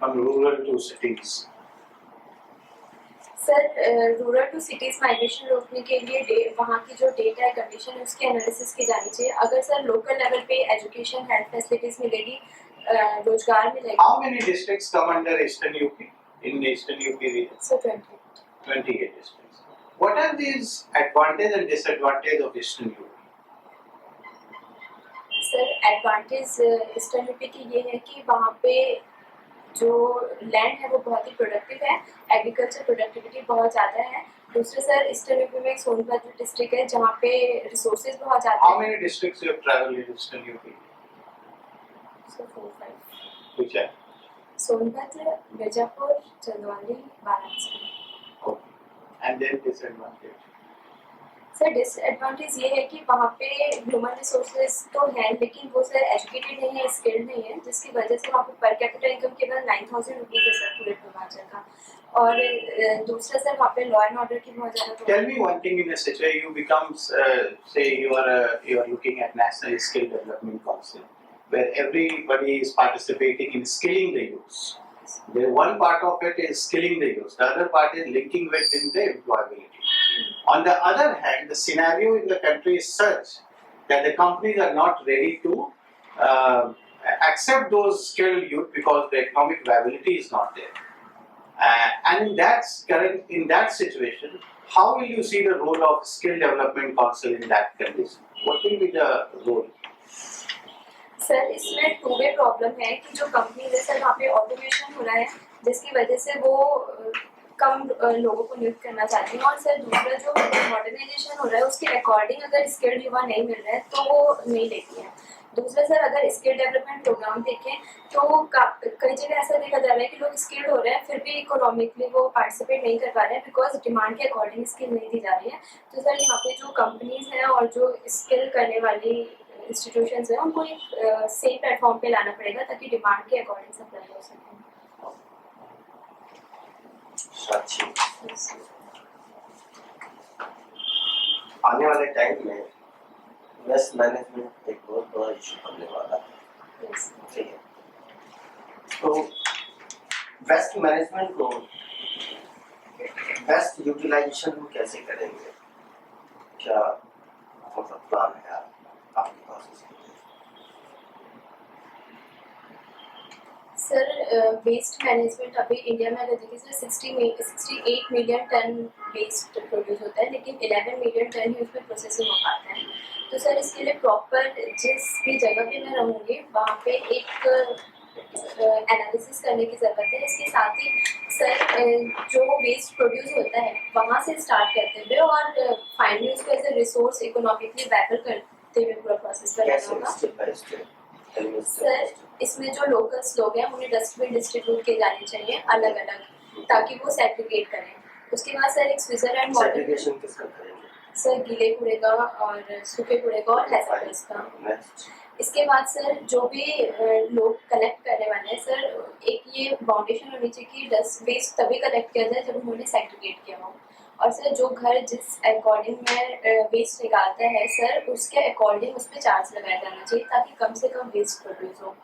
from rural to cities? Sir rural to cities migration रोकने के लिए वहाँ की जो डेटा है, कंडीशन है, उसकी एनालिसिस की जानी चाहिए। अगर सर लोकल लेवल पे एजुकेशन, हेल्थ फैसिलिटीज मिलेगी, रोजगार मिलेगा। How many districts come under Eastern UP, in Eastern UP region? Sir 20। 28 districts. What are these advantages and disadvantages of Eastern UP? Sir advantage eastern UP की ये है कि वहाँ पे जो लैंड है वो बहुत ही प्रोडक्टिव है, एग्रीकल्चर प्रोडक्टिविटी बहुत ज़्यादा है। दूसरे सर ईस्टर्न यूपी में एक सोनभद्र डिस्ट्रिक्ट है जहाँ पे रिसोर्सेज बहुत ज़्यादा How हैं। many districts you have traveled in Eastern UP? Sir 4-5 Which are? Sonbhadra, Mirzapur, Chandauli, Varanasi. Okay. And then disadvantage. Sir disadvantage ये है कि वहाँ पे ह्यूमन रिसोर्सेज तो हैं, लेकिन वो सर एजुकेटेड नहीं है, स्किल्ड नहीं है, जिसकी वजह से वहाँ पे पर कैपिटा इनकम केवल 9,000 रुपीज़ है सर पूरे पूर्वांचल का। और दूसरा सर वहाँ पे लॉ एंड ऑर्डर की बहुत ज़्यादा Tell me one thing, in a situation you become, say you are looking at National Skill Development Council, where everybody is participating in skilling the youth. The one part of it is skilling the youth, the other part is linking with in the employability. On the other hand, the scenario in the country is such that the companies are not ready to accept those skilled youth because the economic viability is not there. And in that situation, how will you see the role of Skill Development Council in that condition? What will be the role? Sir इसमें टू वे प्रॉब्लम है कि जो कंपनी है सर वहाँ पे ऑटोमेशन हो रहा है, जिसकी वजह से वो कम लोगों को नियुक्त करना चाहती हैं। और सर दूसरा जो मॉडर्नाइजेशन हो रहा है उसके अकॉर्डिंग अगर स्किल्ड युवा नहीं मिल रहा है तो वो नहीं लेती हैं। दूसरा सर अगर स्किल डेवलपमेंट प्रोग्राम देखें तो कई जगह ऐसा देखा जा रहा है कि लोग स्किल्ड हो रहे हैं फिर भी इकोनॉमिकली वो पार्टिसिपेट नहीं कर पा रहे हैं, बिकॉज डिमांड के अकॉर्डिंग स्किल नहीं दी जा रही है। तो सर यहाँ पे जो कंपनीज हैं और जो स्किल करने वाली इंस्टीट्यूशंस हैं उनको एक सेम प्लेटफॉर्म पे लाना पड़ेगा ताकि डिमांड के अकॉर्डिंग सप्लाई हो सके। साक्षी, आने वाले टाइम में वेस्ट मैनेजमेंट एक बहुत बड़ा इशू बनने वाला है, ठीक है? तो वेस्ट मैनेजमेंट को बेस्ट यूटिलाइजेशन हम कैसे करेंगे? क्या मतलब प्लान है आपके पास इसके लिए? सर वेस्ट मैनेजमेंट अभी इंडिया में अगर देखिए sir 68 million tonne waste produce होता है, लेकिन 11 मिलियन टन ही उसमें प्रोसेसिंग हो पाता है। तो सर इसके लिए प्रॉपर जिस भी जगह पे मैं रहूँगी वहाँ पे एक एनालिसिस करने की ज़रूरत है। इसके साथ ही सर जो वेस्ट प्रोड्यूस होता है वहाँ से स्टार्ट करते हुए और फाइनली उसको as a resource economically viable करते हुए पूरा प्रोसेस करना कैसे होगा। Step by step? सर इसमें जो लोकल्स लोग हैं उन्हें डस्टबिन डिस्ट्रीब्यूट किए जाने चाहिए अलग अलग, ताकि वो सेग्रीगेट करें। उसके बाद सर एक स्विट्जरलैंड मॉडल, सेग्रीगेशन किसका करेंगे? सर गीले कूड़े का और सूखे कूड़े का और हैजर्डस का। नेक्स्ट, इसके बाद सर जो भी लोग कलेक्ट करने वाले हैं सर, एक ये बाउंडेशन होनी चाहिए कि डस्ट वेस्ट तभी कलेक्ट किया जाए जब उन्होंने सेग्रीगेट किया हो। और सर जो घर जिस अकॉर्डिंग में वेस्ट निकालता है सर, उसके अकॉर्डिंग उस पर चार्ज लगाया जाना चाहिए ताकि कम से कम वेस्ट प्रोड्यूस हो।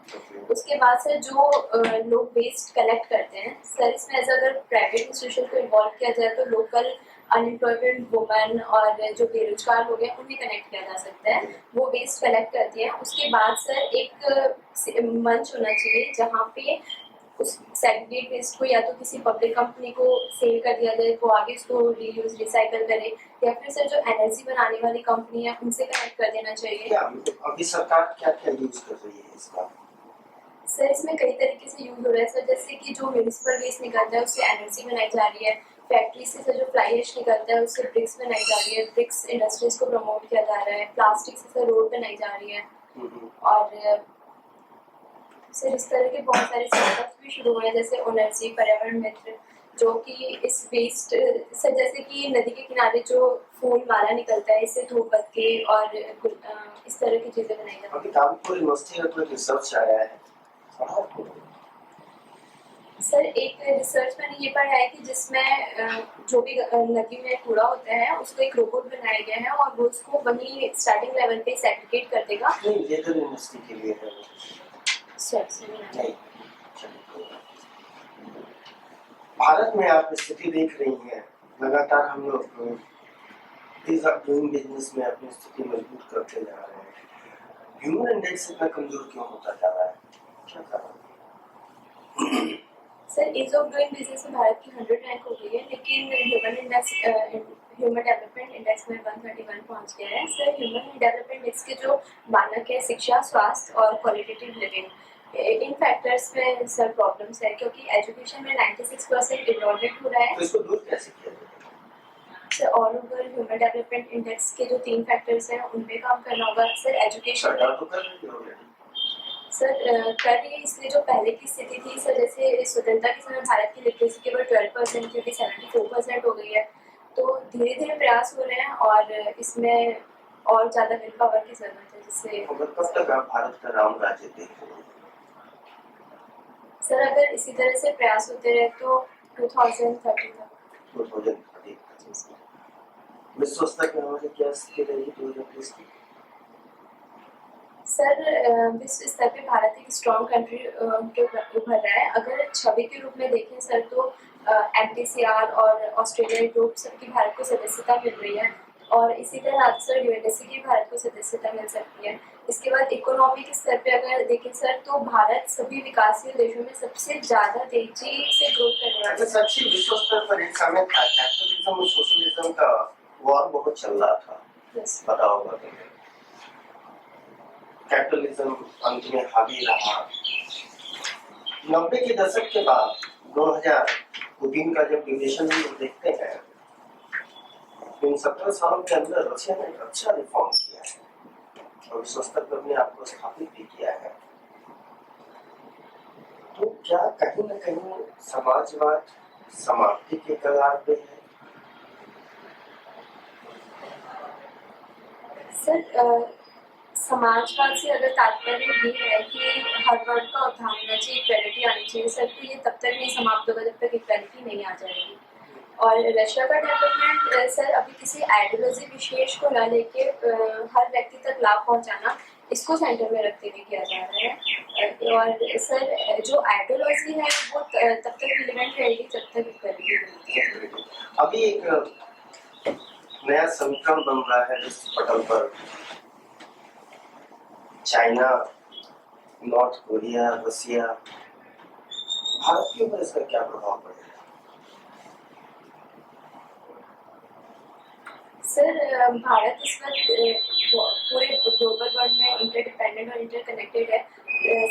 उसके बाद सर जो लोग वेस्ट कलेक्ट करते हैं सर, इसमें ऐसा अगर प्राइवेट इंस्टीट्यूशन को इन्वॉल्व किया जाए तो लोकल अनएम्प्लॉयड वुमेन और जो बेरोजगार लोग हैं उन्हें कनेक्ट किया जा सकता है। वो वेस्ट कलेक्ट करती हैं। उसके बाद सर एक मंच होना चाहिए जहाँ पे उस सेग्रीगेट वेस्ट को या तो किसी पब्लिक कंपनी को सेल कर दिया जाए, वो आगे उसको रीयूज रिसाइकल करे, या फिर सर जो एनर्जी बनाने वाली कंपनी है उनसे कनेक्ट कर देना चाहिए। क्या अभी सरकार क्या क्या यूज कर रही है इसका? सर इसमें कई तरीके से यूज हो रहा है सर, जैसे कि जो म्यूनिसिपल वेस्ट निकलता है उससे एनर्जी बनाई जा रही है। फैक्ट्री से सर जो फ्लाई एश निकलता है उससे ब्रिक्स बनाई जा रही है, ब्रिक्स इंडस्ट्रीज को प्रमोट किया जा रहा है। प्लास्टिक से सर रोड बनाई जा रही है। और सर इस तरह के बहुत सारे स्टार्टअप्स भी शुरू हुए हैं, जैसे एनर्जी पर्यावरण मित्र, जो कि इस वेस्ट सर जैसे कि नदी के किनारे जो फूल माला निकलता है इससे धूप बत्ती और इस तरह की चीजें बनाई जाती हैं। अभी कानपुर यूनिवर्सिटी में कोई रिसर्च आया है सर एक रिसर्च मैंने ये पढ़ा है कि जिसमें जो भी नदी में कूड़ा होता है उसको एक रोबोट बनाया गया है और वो उसको वही स्टार्टिंग लेवल पे सेग्रीगेट कर देगा। नहीं, ये तो यूनिवर्सिटी के लिए है सर नहीं। भारत में आप स्थिति देख रही हैं, लगातार हम लोग इज ऑफ डूइंग बिजनेस में अपनी स्थिति मजबूत करते जा रहे हैं। ह्यूमन इंडेक्स इतना कमजोर क्यों होता जा रहा है, क्या कारण? Sir ease of doing business में भारत की 100 रैंक हो गई है, लेकिन ह्यूमन डेवलपमेंट इंडेक्स में 131 पहुंच गया है। सर ह्यूमन डेवलपमेंट इंडेक्स के जो मानक है शिक्षा, स्वास्थ्य और क्वालिटेटिव लिविंग, इन फैक्टर्स में सर प्रॉब्लम्स है, क्योंकि एजुकेशन में 96% इन्वॉल्वमेंट हो रहा है। तो इसको दूर कैसे किया जाए? Sir all over human development index के जो 3 फैक्टर्स हैं उन पे काम करना होगा। सर एजुकेशन सरकार तो कर रही है ऑलरेडी। सर कर रही है, इसलिए जो पहले की स्थिति थी सर, जैसे स्वतंत्रता के समय भारत की लिटरेसी केवल 12% थी, 74% हो गई है। तो धीरे धीरे प्रयास हो रहे हैं और इसमें और ज़्यादा विल पावर की जरूरत है, जिससे कब तक आप भारत का राम राज्य देख रहे हैं? सर अगर इसी तरह से प्रयास होते रहे तो 2030 तक। 2030 विश्व स्तर में हमारी क्या स्थिति रहेगी 2030 की? सर विश्व स्तर पे भारत एक स्ट्रॉन्ग कंट्री उभर रहा है। अगर छवि के रूप में देखें सर तो MTCR और ऑस्ट्रेलियाई ग्रुप सबकी भारत को सदस्यता मिल रही है, और इसी तरह सर UNSC की भारत को सदस्यता मिल सकती है। इसके बाद इकोनॉमी के स्तर पे अगर देखें सर तो भारत सभी विकासशील देशों में सबसे ज़्यादा तेजी से ग्रोथ करने वाला है। सच्ची विश्व स्तर पर एक समय था, कैपिटलिज्म और सोशलिज्म का वॉर बहुत चल रहा था, पता होगा तुम्हें। कैपिटलिज्म अंत में हावी रहा। 90 के दशक के बाद 2003 का जब ड्यूरेशन हम देखते हैं, इन 17 सालों के अंदर रशिया ने अच्छा रिफॉर्म किया है और विश्व स्तर पर अपने आप को स्थापित भी किया है। तो क्या कहीं न कहीं समाजवाद समाप्ति के कगार पे है? सर समाजवाद से अगर तात्पर्य ये है कि हर वर्ग का उद्धार होना चाहिए, इक्वालिटी आनी चाहिए सर, तो ये तब तक नहीं समाप्त होगा जब तक इक्वालिटी नहीं आ जाएगी। और रशिया का डेवलपमेंट सर अभी किसी आइडियोलॉजी विशेष को न लेके हर व्यक्ति तक लाभ पहुंचाना, इसको सेंटर में रखते हुए किया जा रहा है। और सर जो आइडियोलॉजी है वो तब तक रिलेवेंट रहेगी जब तक इक्वालिटी नहीं। अभी एक नया समीकरण बन रहा है विश्व पटल पर। चाइना, नॉर्थ कोरिया, रसिया, भारत के ऊपर इसका क्या प्रभाव पड़ेगा? सर भारत इस वक्त पूरे ग्लोबल वर्ल्ड में इंटरडिपेंडेंट और इंटरकनेक्टेड है।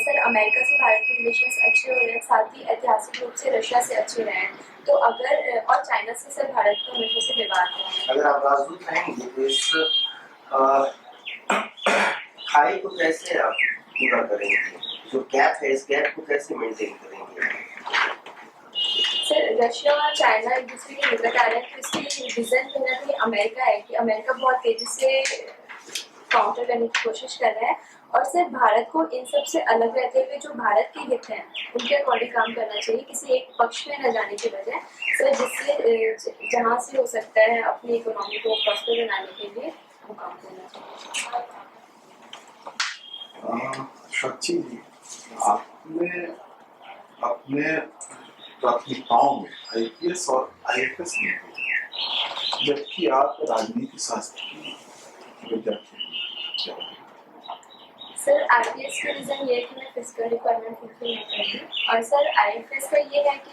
सर अमेरिका से भारत के रिलेशंस अच्छे हो रहे हैं, साथ ही ऐतिहासिक रूप से रशिया से अच्छे रहे हैं। तो अगर और चाइना से सर भारत को हमेशा से विवाद है। अगर आप राजदूत रहेंगे तो इस खाई को कैसे आप पूरा करेंगे? जो गैप है, इस गैप को कैसे मेंटेन करेंगे? सर रशिया और चाइना एक दूसरे के निकट आ रहे हैं, तो इसकी रीजन कहीं ना कहीं अमेरिका है कि अमेरिका बहुत तेजी से काउंटर करने की कोशिश कर रहा है। और सर भारत को इन सब से अलग रहते हुए जो भारत के हित हैं उनके अकॉर्डिंग काम करना चाहिए, किसी एक पक्ष में न जाने की बजाय सर, जिससे जहाँ से हो सकता है अपनी इकोनॉमी को प्रॉस्पर बनाने के लिए वो काम करना चाहिए। साक्षी जी, आपने अपने प्राथमिकताओं में आईपीएस और आईएफएस में दी, जबकि आप राजनीति शास्त्र की विद्यार्थी हैं। सर आईपीएस का रीजन ये है कि मैं फिजिकल रिक्वायरमेंट फुलफिल नहीं करती, और सर आईएफएस का ये है कि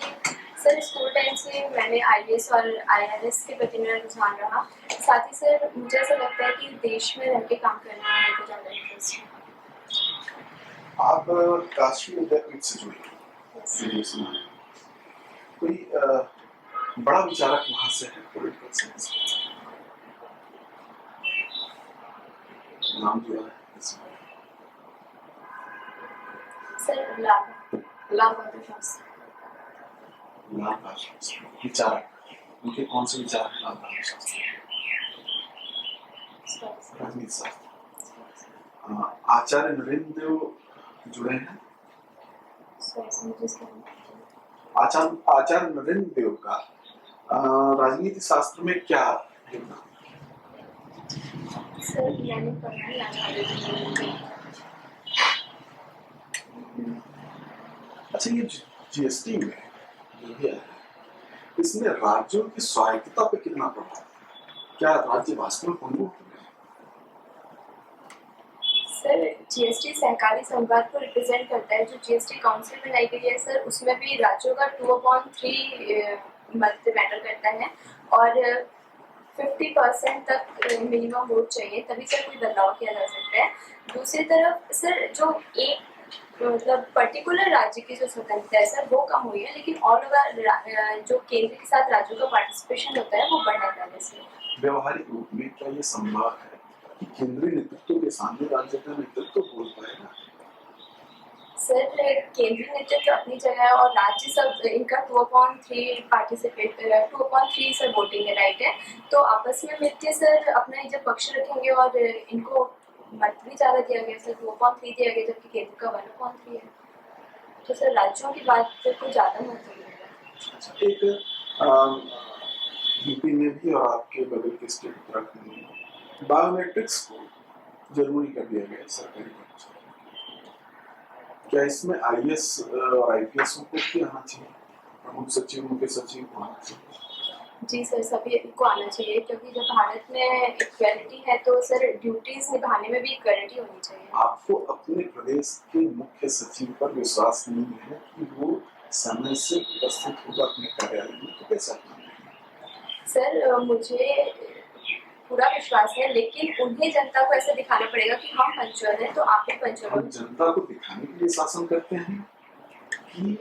सर स्कूल टाइम से मैंने आईएएस और आईआरएस के प्रति मेरा रुझान रहा। साथ ही सर मुझे ऐसा लगता है कि देश में रह के काम करने में मेरे को ज़्यादा इंटरेस्ट है। आप काशी विद्यापीठ से जुड़े हैं, कोई बड़ा विचारक वहां से है पॉलिटिकल साइंस नाम जो है इसमें? सर लाभ विचारक, उनके कौन से विचार हैं? राजनीति शास्त्र। आचार्य नरेंद्र देव जुड़े हैं। आचार्य नरेंद्र देव का राजनीति शास्त्र में क्या योगदान? सर मैंने पढ़ा है। अच्छा, ये जीएसटी में जो भी है, इसमें राज्यों की स्वायत्तता पे कितना प्रभाव है? क्या राज्य वास्तव में पूर्ण होते हैं? सर जीएसटी सहकारी संघवाद को रिप्रेजेंट करता है। जो जीएसटी काउंसिल बनाई गई है सर, उसमें भी राज्यों का 2/3 मत मैटर करता है, और 50% तक मिनिमम वोट चाहिए, तभी सर कोई बदलाव किया जा सकता है। दूसरी तरफ सर जो एक मतलब पर्टिकुलर राज्य की जो स्वतंत्रता है सर वो कम हुई है, लेकिन ऑल ओवर जो केंद्र के साथ राज्यों का पार्टिसिपेशन होता है वो बढ़ा है पहले से। व्यवहारिक रूप में क्या ये संभव है कि केंद्रीय नेतृत्व के सामने राज्य का नेतृत्व बोल पाएगा? सर केंद्रीय नेतृत्व अपनी जगह है, और राज्य सब इनका 2/3 सर वोटिंग राइट है, तो आपस में मिलकर सर अपना जब पक्ष रखेंगे, और इनको मत भी ज़्यादा दिया गया सर, 2/3 दिया गया, जबकि केंद्र का 1/3 है, तो सर राज्यों की बात को ज़्यादा महत्व मिलेगा। एक यूपी में भी और आपके बगल के स्टेट उत्तराखंड में बायोमेट्रिक्स को जरूरी कर दिया गया सरकारी कर्मचारी। क्या इसमें आईएएस और आईपीएस को भी आना चाहिए? प्रमुख सचिव, मुख्य सचिव को आना चाहिए? जी सर, सभी को आना चाहिए, क्योंकि जब भारत में इक्वालिटी है तो सर ड्यूटीज निभाने में भी इक्वालिटी होनी चाहिए। आपको अपने प्रदेश के मुख्य सचिव पर विश्वास नहीं है कि वो समय से उपस्थित होगा अपने कार्यालय में, तो कैसा? सर मुझे पूरा विश्वास है, लेकिन उन्हें जनता को ऐसा दिखाना पड़ेगा कि हम पंचुअल हैं, तो आप भी पंचुअल हो। हम जनता को दिखाने के लिए शासन करते हैं कि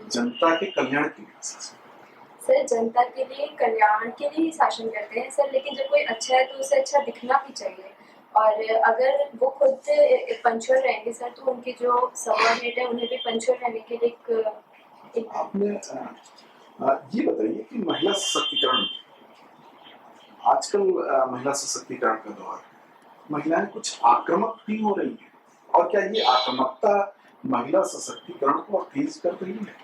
जनता के कल्याण के लिए शासन? सर जनता के लिए कल्याण के लिए ही शासन करते हैं सर, लेकिन जब कोई अच्छा है तो उसे अच्छा दिखना भी चाहिए, और अगर वो खुद पंचुअल रहेंगे सर तो उनके जो सबऑर्डिनेट है उन्हें भी पंचुअल रहने के लिए आपने ये बताइए कि महिला सशक्तिकरण, आजकल महिला सशक्तिकरण का दौर है, महिलाएं कुछ आक्रामक भी हो रही हैं, और क्या ये आक्रामकता महिला सशक्तिकरण को तेज कर रही है?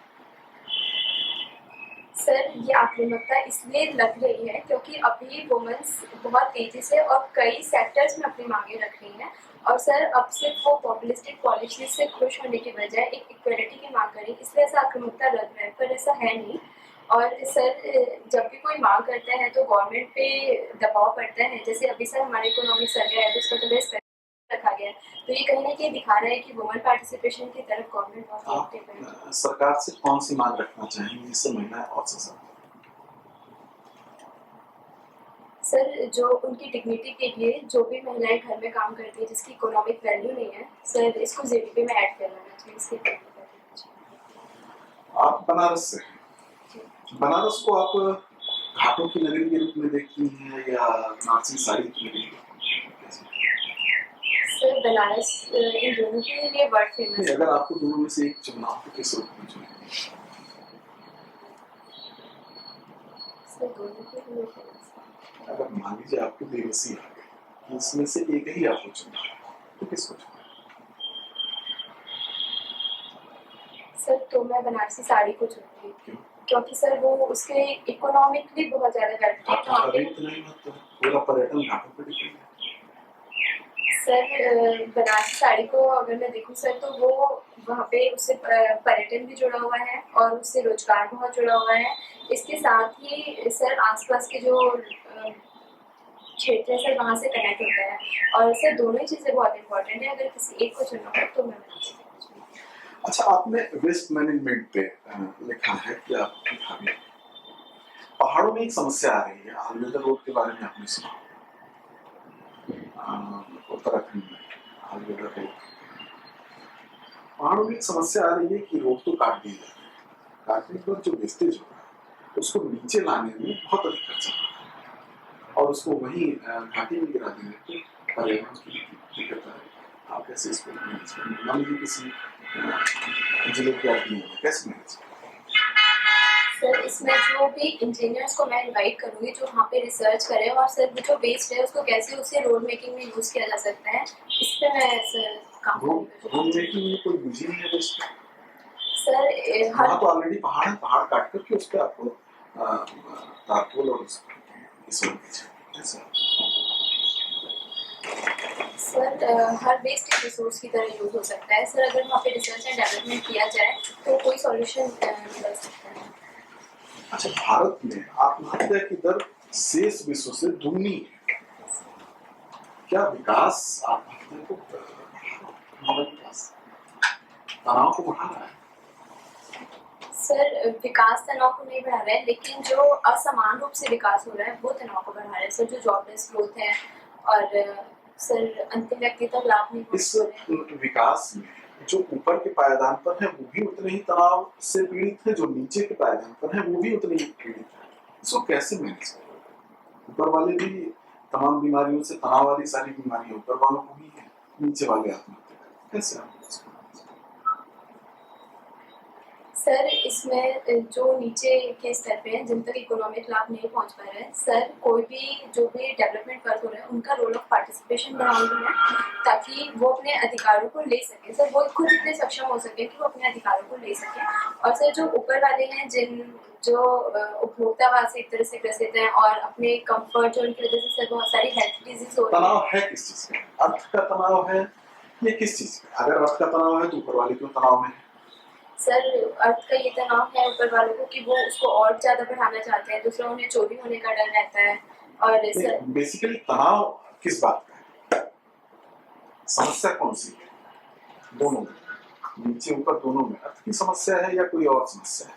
सर ये आक्रामकता इसलिए लग रही है क्योंकि अभी वुमेन्स बहुत तेजी से और कई सेक्टर्स में अपनी मांगे रख रही हैं, और सर अब सिर्फ वो पॉपुलिस्टिक पॉलिसीज से खुश होने की बजाय एक इक्वलिटी की मांग करें, इसलिए ऐसा आक्रामकता लग रहा है, पर ऐसा है नहीं। और सर जब भी कोई मांग करता है तो गवर्नमेंट पे दबाव पड़ता है, जैसे अभी सर हमारे इकोनॉमिक सर्वे है तो उसका तो बेस्ट रखा गया है, तो ये कहीं ना कहीं दिखा रहा है कि वुमेन पार्टिसिपेशन की तरफ गवर्नमेंट बहुत एक्टिव है। आप सरकार से कौन सी मांग रखना चाहेंगे जिससे महिलाएं और सशक्त हों? सर जो उनकी डिग्निटी के लिए जो भी महिलाएं घर में काम करती है जिसकी इकोनॉमिक वैल्यू नहीं है सर, इसको जीडीपी में ऐड करना चाहिए, इसकी आप बनारस से हैं, बनारस को आप घाटों की नगरी के रूप में देखती हैं या नासिक साड़ी की नगरी? सर बनारस इन दोनों के लिए वर्ल्ड फेमस नहीं, है। अगर आपको दोनों में से एक चुनना हो तो किस रूप में चुनेंगे? सर दोनों के लिए फेमस है। अगर मान लीजिए आपको बेबसी आ गई, इसमें से एक ही आपको चुनना है तो किसको चुनेंगे? सर तो मैं बनारसी साड़ी को चुनूंगी क्यों? क्योंकि सर वो उसके इकोनॉमिकली बहुत ज्यादा वैल्यू है घाटों वहाँ का पे। रेट नहीं मतलब पूरा पर्यटन घाटों पर डिपेंड है। सर बनारसी साड़ी को अगर मैं देखूँ सर तो वो वहाँ पे उससे पर्यटन भी जुड़ा हुआ है और उससे रोजगार बहुत जुड़ा हुआ है। इसके साथ ही सर आसपास के जो क्षेत्र है सर वहाँ से कनेक्ट होता है, और सर दोनों ही चीज़ें बहुत इंपॉर्टेंट है। अगर किसी एक को चुनना हो तो मैं बनारसी साड़ी चुनूंगी। अच्छा, आपने वेस्ट मैनेजमेंट पे लिखा है कि आपकी हॉबी पहाड़ों में एक समस्या आ रही है। आलवेदर रोड के बारे में आपने सुना? उत्तराखंड में आलवेदर रोड, पहाड़ों में एक समस्या आ रही है कि रोड तो काट दी जाती है, काटने के बाद जो वेस्टेज हो रहा है उसको नीचे लाने में बहुत अधिक खर्चा हो रहा है और उसको वहीं घाटी में गिरा देने पे पर्यावरण की दिक्कत आ रही है। आप कैसे इसको मैनेज करेंगे? मान लीजिए किसी जिले की आदमी है, कैसे मैनेज करेंगे? सर इसमें जो भी इंजीनियर्स को मैं इनवाइट करूँगी जो वहाँ पे रिसर्च करें, और सर जो वेस्ट है उसको कैसे उसे रोड मेकिंग में यूज़ किया जा सकता है, इस पे मैं सर काम रोड मेकिंग में कोई बिजी नहीं है वेस्ट। सर हर वहाँ तो ऑलरेडी पहाड़ है, पहाड़ काट करके उस पे आपको तारकोल और सर हर वेस्ट एक रिसोर्स की तरह यूज हो सकता है सर। अगर वहाँ पे रिसर्च एंड डेवलपमेंट किया जाए तो कोई सॉल्यूशन निकल सकता है। अच्छा, भारत में आत्महत्या की दर शेष विश्व से दुगनी है। क्या विकास आत्महत्या को तनाव को बढ़ा रहा है? सर विकास तनाव को नहीं बढ़ा रहा है, लेकिन जो असमान रूप से विकास हो रहा है वो तनाव को बढ़ा रहा है सर। जो जॉबलेस ग्रोथ है और सर अंतिम व्यक्ति तक लाभ नहीं इस पहुंच रहे हैं। विकास में जो ऊपर के पायदान पर है वो भी उतने ही तनाव से पीड़ित है, जो नीचे के पायदान पर है वो भी उतने ही पीड़ित है। इसको कैसे मैनेज करें? ऊपर वाले भी तमाम बीमारियों से, तनाव वाली सारी बीमारियां ऊपर वालों को भी है, नीचे वाले आत्महत्या करें, कैसे आप इसको? सर इसमें जो नीचे के स्तर पे हैं जिन तक इकोनॉमिक लाभ नहीं पहुंच पा रहे हैं सर, कोई भी जो भी डेवलपमेंट वर्क हो रहा है उनका रोल ऑफ पार्टिसिपेशन बढ़ाऊंगी मैं, ताकि वो अपने अधिकारों को ले सके सर। वो खुद इतने सक्षम हो सके कि वो अपने अधिकारों को ले सके। और सर जो ऊपर वाले हैं जो उपभोक्तावाद से एक तरह से ग्रसित हैं और अपने कंफर्ट जोन की वजह से सर बहुत सारी हेल्थ डिजीज हो रही है। तनाव है किस चीज का? अर्थ का तनाव है ये किस चीज का? अगर अर्थ का तनाव है तो ऊपर वाले क्यों तनाव में है? सर अर्थ का ये तनाव है ऊपर वालों को कि वो उसको और ज्यादा बढ़ाना चाहते हैं, दूसरा उन्हें चोरी होने का डर रहता है। और सर बेसिकली तनाव किस बात का है? समस्या कौन सी है? दोनों में, नीचे ऊपर दोनों में अर्थ की समस्या है या कोई और समस्या है?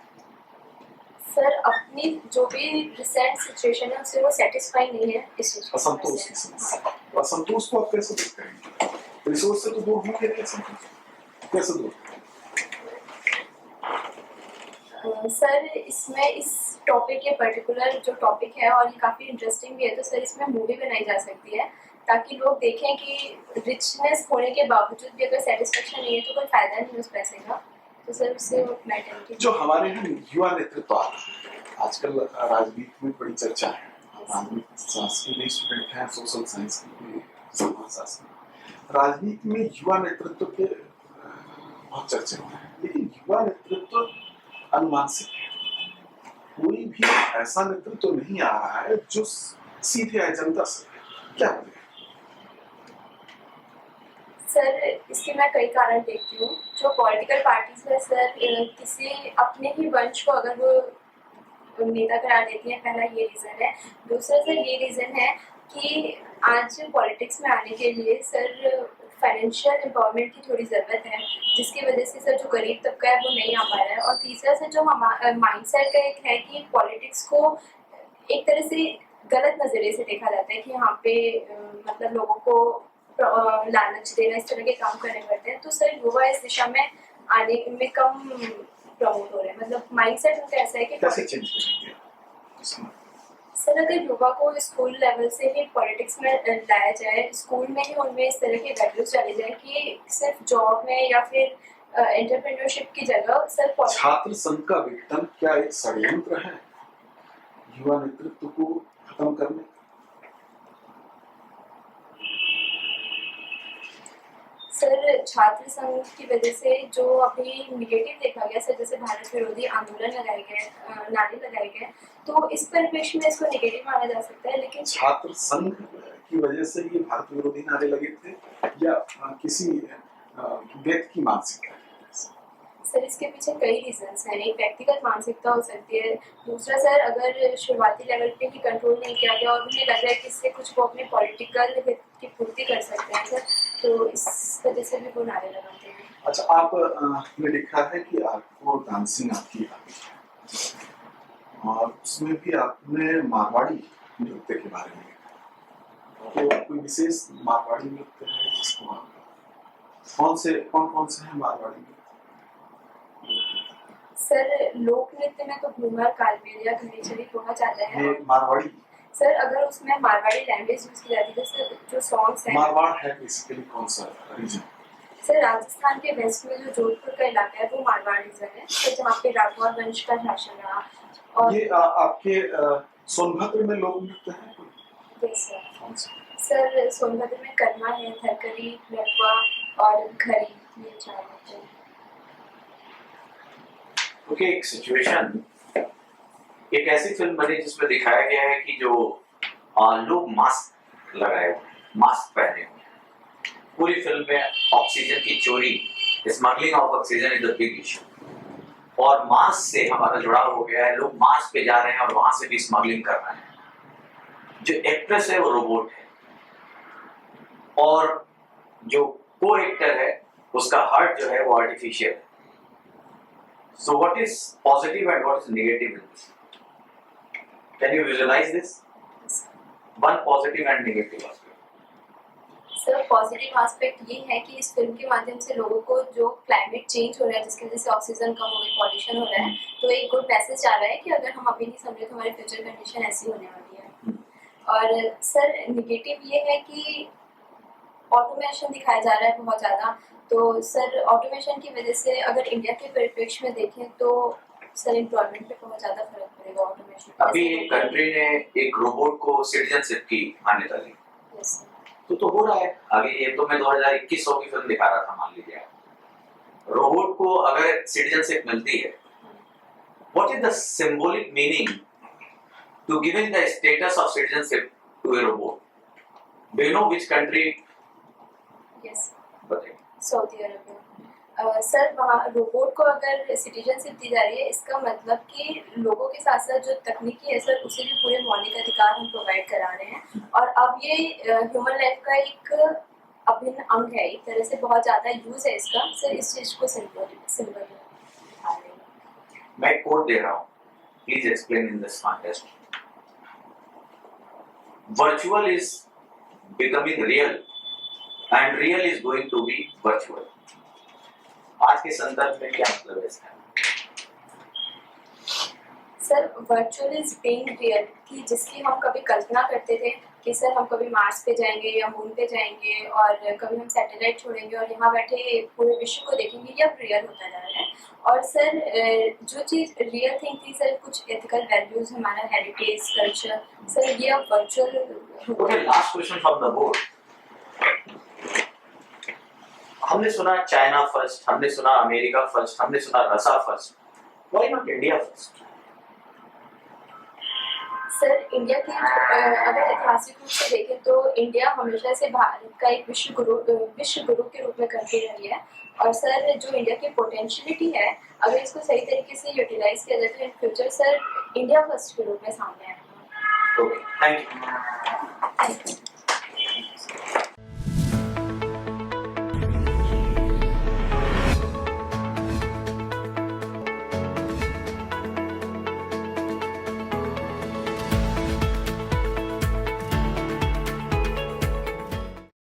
सर अपनी जो भी रिसेंट सिचुएशन है उससे वो सेटिस्फाई नहीं है, इस चीज असंतोष की समस्या। असंतोष को आप कैसे दूर करेंगे? रिसोर्स से तो दूर होंगे, कैसे दूर? सर इसमें इस टॉपिक के पर्टिकुलर जो टॉपिक है और ये काफ़ी इंटरेस्टिंग भी है, तो सर इसमें मूवी बनाई जा सकती है ताकि लोग देखें कि रिचनेस होने के बावजूद भी अगर सेटिस्फेक्शन नहीं है तो कोई फायदा नहीं है उस पैसे का। तो सर उससे मैटर जो हमारे यहाँ युवा नेतृत्व आ रहा है आजकल राजनीति में बड़ी चर्चा है। राजनीति शास्त्र के स्टूडेंट हैं, सोशल साइंस के, समाजशास्त्र, राजनीति में युवा नेतृत्व के बहुत चर्चा है, लेकिन युवा नेतृत्व अनुमानसिक है। कोई भी ऐसा नेतृत्व नहीं आ रहा है जो सीधे आए जनता से। क्या बोले सर? इसके मैं कई कारण देखती हूँ। जो पॉलिटिकल पार्टीज है सर, किसी अपने ही वंश को अगर वो नेता करार देती हैं, पहला ये रीज़न है। दूसरा सर ये रीज़न है कि आज पॉलिटिक्स में आने के लिए सर फाइनेंशियल एम्पावरमेंट की थोड़ी ज़रूरत है, जिसकी वजह से सर जो गरीब तबका है वो नहीं आ पा रहा है। और तीसरा सर जो हमारा माइंडसेट का एक है कि पॉलिटिक्स को एक तरह से गलत नज़रिए से देखा जाता है कि यहाँ पे मतलब लोगों को लालच देना, इस तरह के काम करने पड़ते हैं। तो सर युवा इस दिशा में आने में कम प्रमोट हो रहे हैं, मतलब माइंडसेट उनका ऐसा है कि कैसे चेंज करेंगे आप? सर अगर युवा को स्कूल लेवल से ही पॉलिटिक्स में लाया जाए, स्कूल में ही उनमें इस तरह के वैल्यूज डाले जाए कि सिर्फ जॉब में या फिर एंटरप्रेन्योरशिप की जगह सर छात्र संघ का विघटन क्या एक षड्यंत्र है युवा नेतृत्व को खत्म करने का? सर छात्र संघ की वजह से जो अभी निगेटिव देखा गया सर, जैसे भारत विरोधी आंदोलन लगाए गए, नारे लगाए गए, तो इस परिप्रेक्ष्य में इसको निगेटिव माना जा सकता है। लेकिन छात्र संघ की वजह से ये भारत विरोधी नारे लगे थे या किसी व्यक्ति की मानसिकता है? सर इसके पीछे कई रीजंस हैं। एक व्यक्तिगत मानसिकता हो सकती है, दूसरा सर अगर शुरुआती लेवल पे ही कंट्रोल नहीं किया गया और उन्हें लग रहा है कि इससे कुछ वो अपने पॉलिटिकल हित की पूर्ति कर सकते हैं सर, तो इस वजह से भी वो नारे लगाते हैं। अच्छा, आपने लिखा है कि आपको डांसिंग आती है और उसमें भी आपने मारवाड़ी नृत्य के बारे में लिखा, तो कोई विशेष मारवाड़ी नृत्य है जिसको आप कौन से हैं मारवाड़ी नृत्य? सर लोक नृत्य में तो घूमर, कालबेलिया या घड़ी चढ़ी बहुत ज्यादा है। ये मारवाड़ी सर अगर उसमें मारवाड़ी लैंग्वेज यूज की जाती है, सर जो सॉन्ग्स हैं, मारवाड़ है बेसिकली कौन सा रीजन? सर राजस्थान के वेस्ट में जो जोधपुर का इलाका है वो मारवाड़ रीजन है, तो जहाँ पे राठौर वंश का शासन रहा। और ये आपके सोनभद्र में लोक नृत्य है कोई? Yes sir. कौन सा? सर सोनभद्र में कर्मा है, थरकरी, नटवा और घड़ी, ये चार नृत्य हैं। ओके, एक सिचुएशन, एक ऐसी फिल्म बनी जिसमें दिखाया गया है कि जो लोग मास्क लगाए हुए, मास्क पहने हुए, पूरी फिल्म में ऑक्सीजन की चोरी, smuggling of oxygen is the big issue. और मास्क से हमारा जुड़ाव हो गया है, लोग मास्क पे जा रहे हैं और वहां से भी स्मगलिंग कर रहे हैं। जो एक्ट्रेस है वो रोबोट है और जो को एक्टर है उसका हार्ट जो है वो आर्टिफिशियल है। So what is positive and what is negative in this? Can you visualize this? One positive and negative aspect. Sir positive aspect ये है कि इस फिल्म के माध्यम से लोगों को जो क्लाइमेट चेंज हो रहा है, जिसकी वजह से ऑक्सीजन कम हो गई, पॉल्यूशन हो रहा है, तो एक गुड मैसेज आ रहा है कि अगर हम अभी नहीं समझे तो हमारी फ्यूचर कंडीशन ऐसी होने वाली है। और सर निगेटिव ये है कि ऑटोमेशन दिखाया जा रहा है बहुत ज़्यादा, तो सर ऑटोमेशन की वजह से अगर इंडिया के परिप्रेक्ष्य में देखें तो सर एम्प्लॉयमेंट पे बहुत ज़्यादा फर्क पड़ेगा ऑटोमेशन। अभी एक कंट्री ने एक रोबोट को सिटीजनशिप की मान्यता दी, यस तो हो रहा है आगे। ये तो मैं 2021 की फिल्म दिखा रहा था, मान लीजिए रोबोट को अगर सिटीजनशिप मिलती है, what is the symbolic meaning to giving the status of citizenship to a robot? Do you know which country? Yes बताइए। Saudi Arabia. सर वहाँ रोबोट को अगर सिटीजनशिप दी जा रही है, इसका मतलब कि लोगों के साथ साथ जो तकनीकी है सर, उसे भी पूरे मौलिक अधिकार हम प्रोवाइड करा रहे हैं। और अब ये ह्यूमन लाइफ का एक अभिन्न अंग है, एक तरह से बहुत ज़्यादा यूज है इसका सर, इस चीज़ को सिंपल मैं कोड दे रहा हूँ, please explain in this context. Virtual is becoming real and real is going to be virtual. आज के संदर्भ में क्या मतलब है इसका? Sir virtual is being real, कि जिसकी हम कभी कल्पना करते थे कि सर हम कभी मार्स पे जाएंगे या मून पे जाएंगे और कभी हम सैटेलाइट छोड़ेंगे और यहाँ बैठे पूरे विश्व को देखेंगे, ये अब रियल होता जा रहा है। और सर जो चीज़ रियल थिंग थी सर, कुछ एथिकल वैल्यूज, हमारा हेरिटेज, कल्चर, सर ये अब virtual. Okay, last question from the board. हमने सुना चाइना फर्स्ट, हमने सुना अमेरिका फर्स्ट, हमने सुना रसा first, why not India first? Sir India की अगर ऐतिहासिक रूप से देखें तो इंडिया हमेशा से भारत का एक विश्व गुरु के रूप में करती रही है। और सर जो इंडिया की पोटेंशियलिटी है, अगर इसको सही तरीके से यूटिलाइज किया जाए तो in future sir India first के रूप में सामने आएगा। Okay, thank you.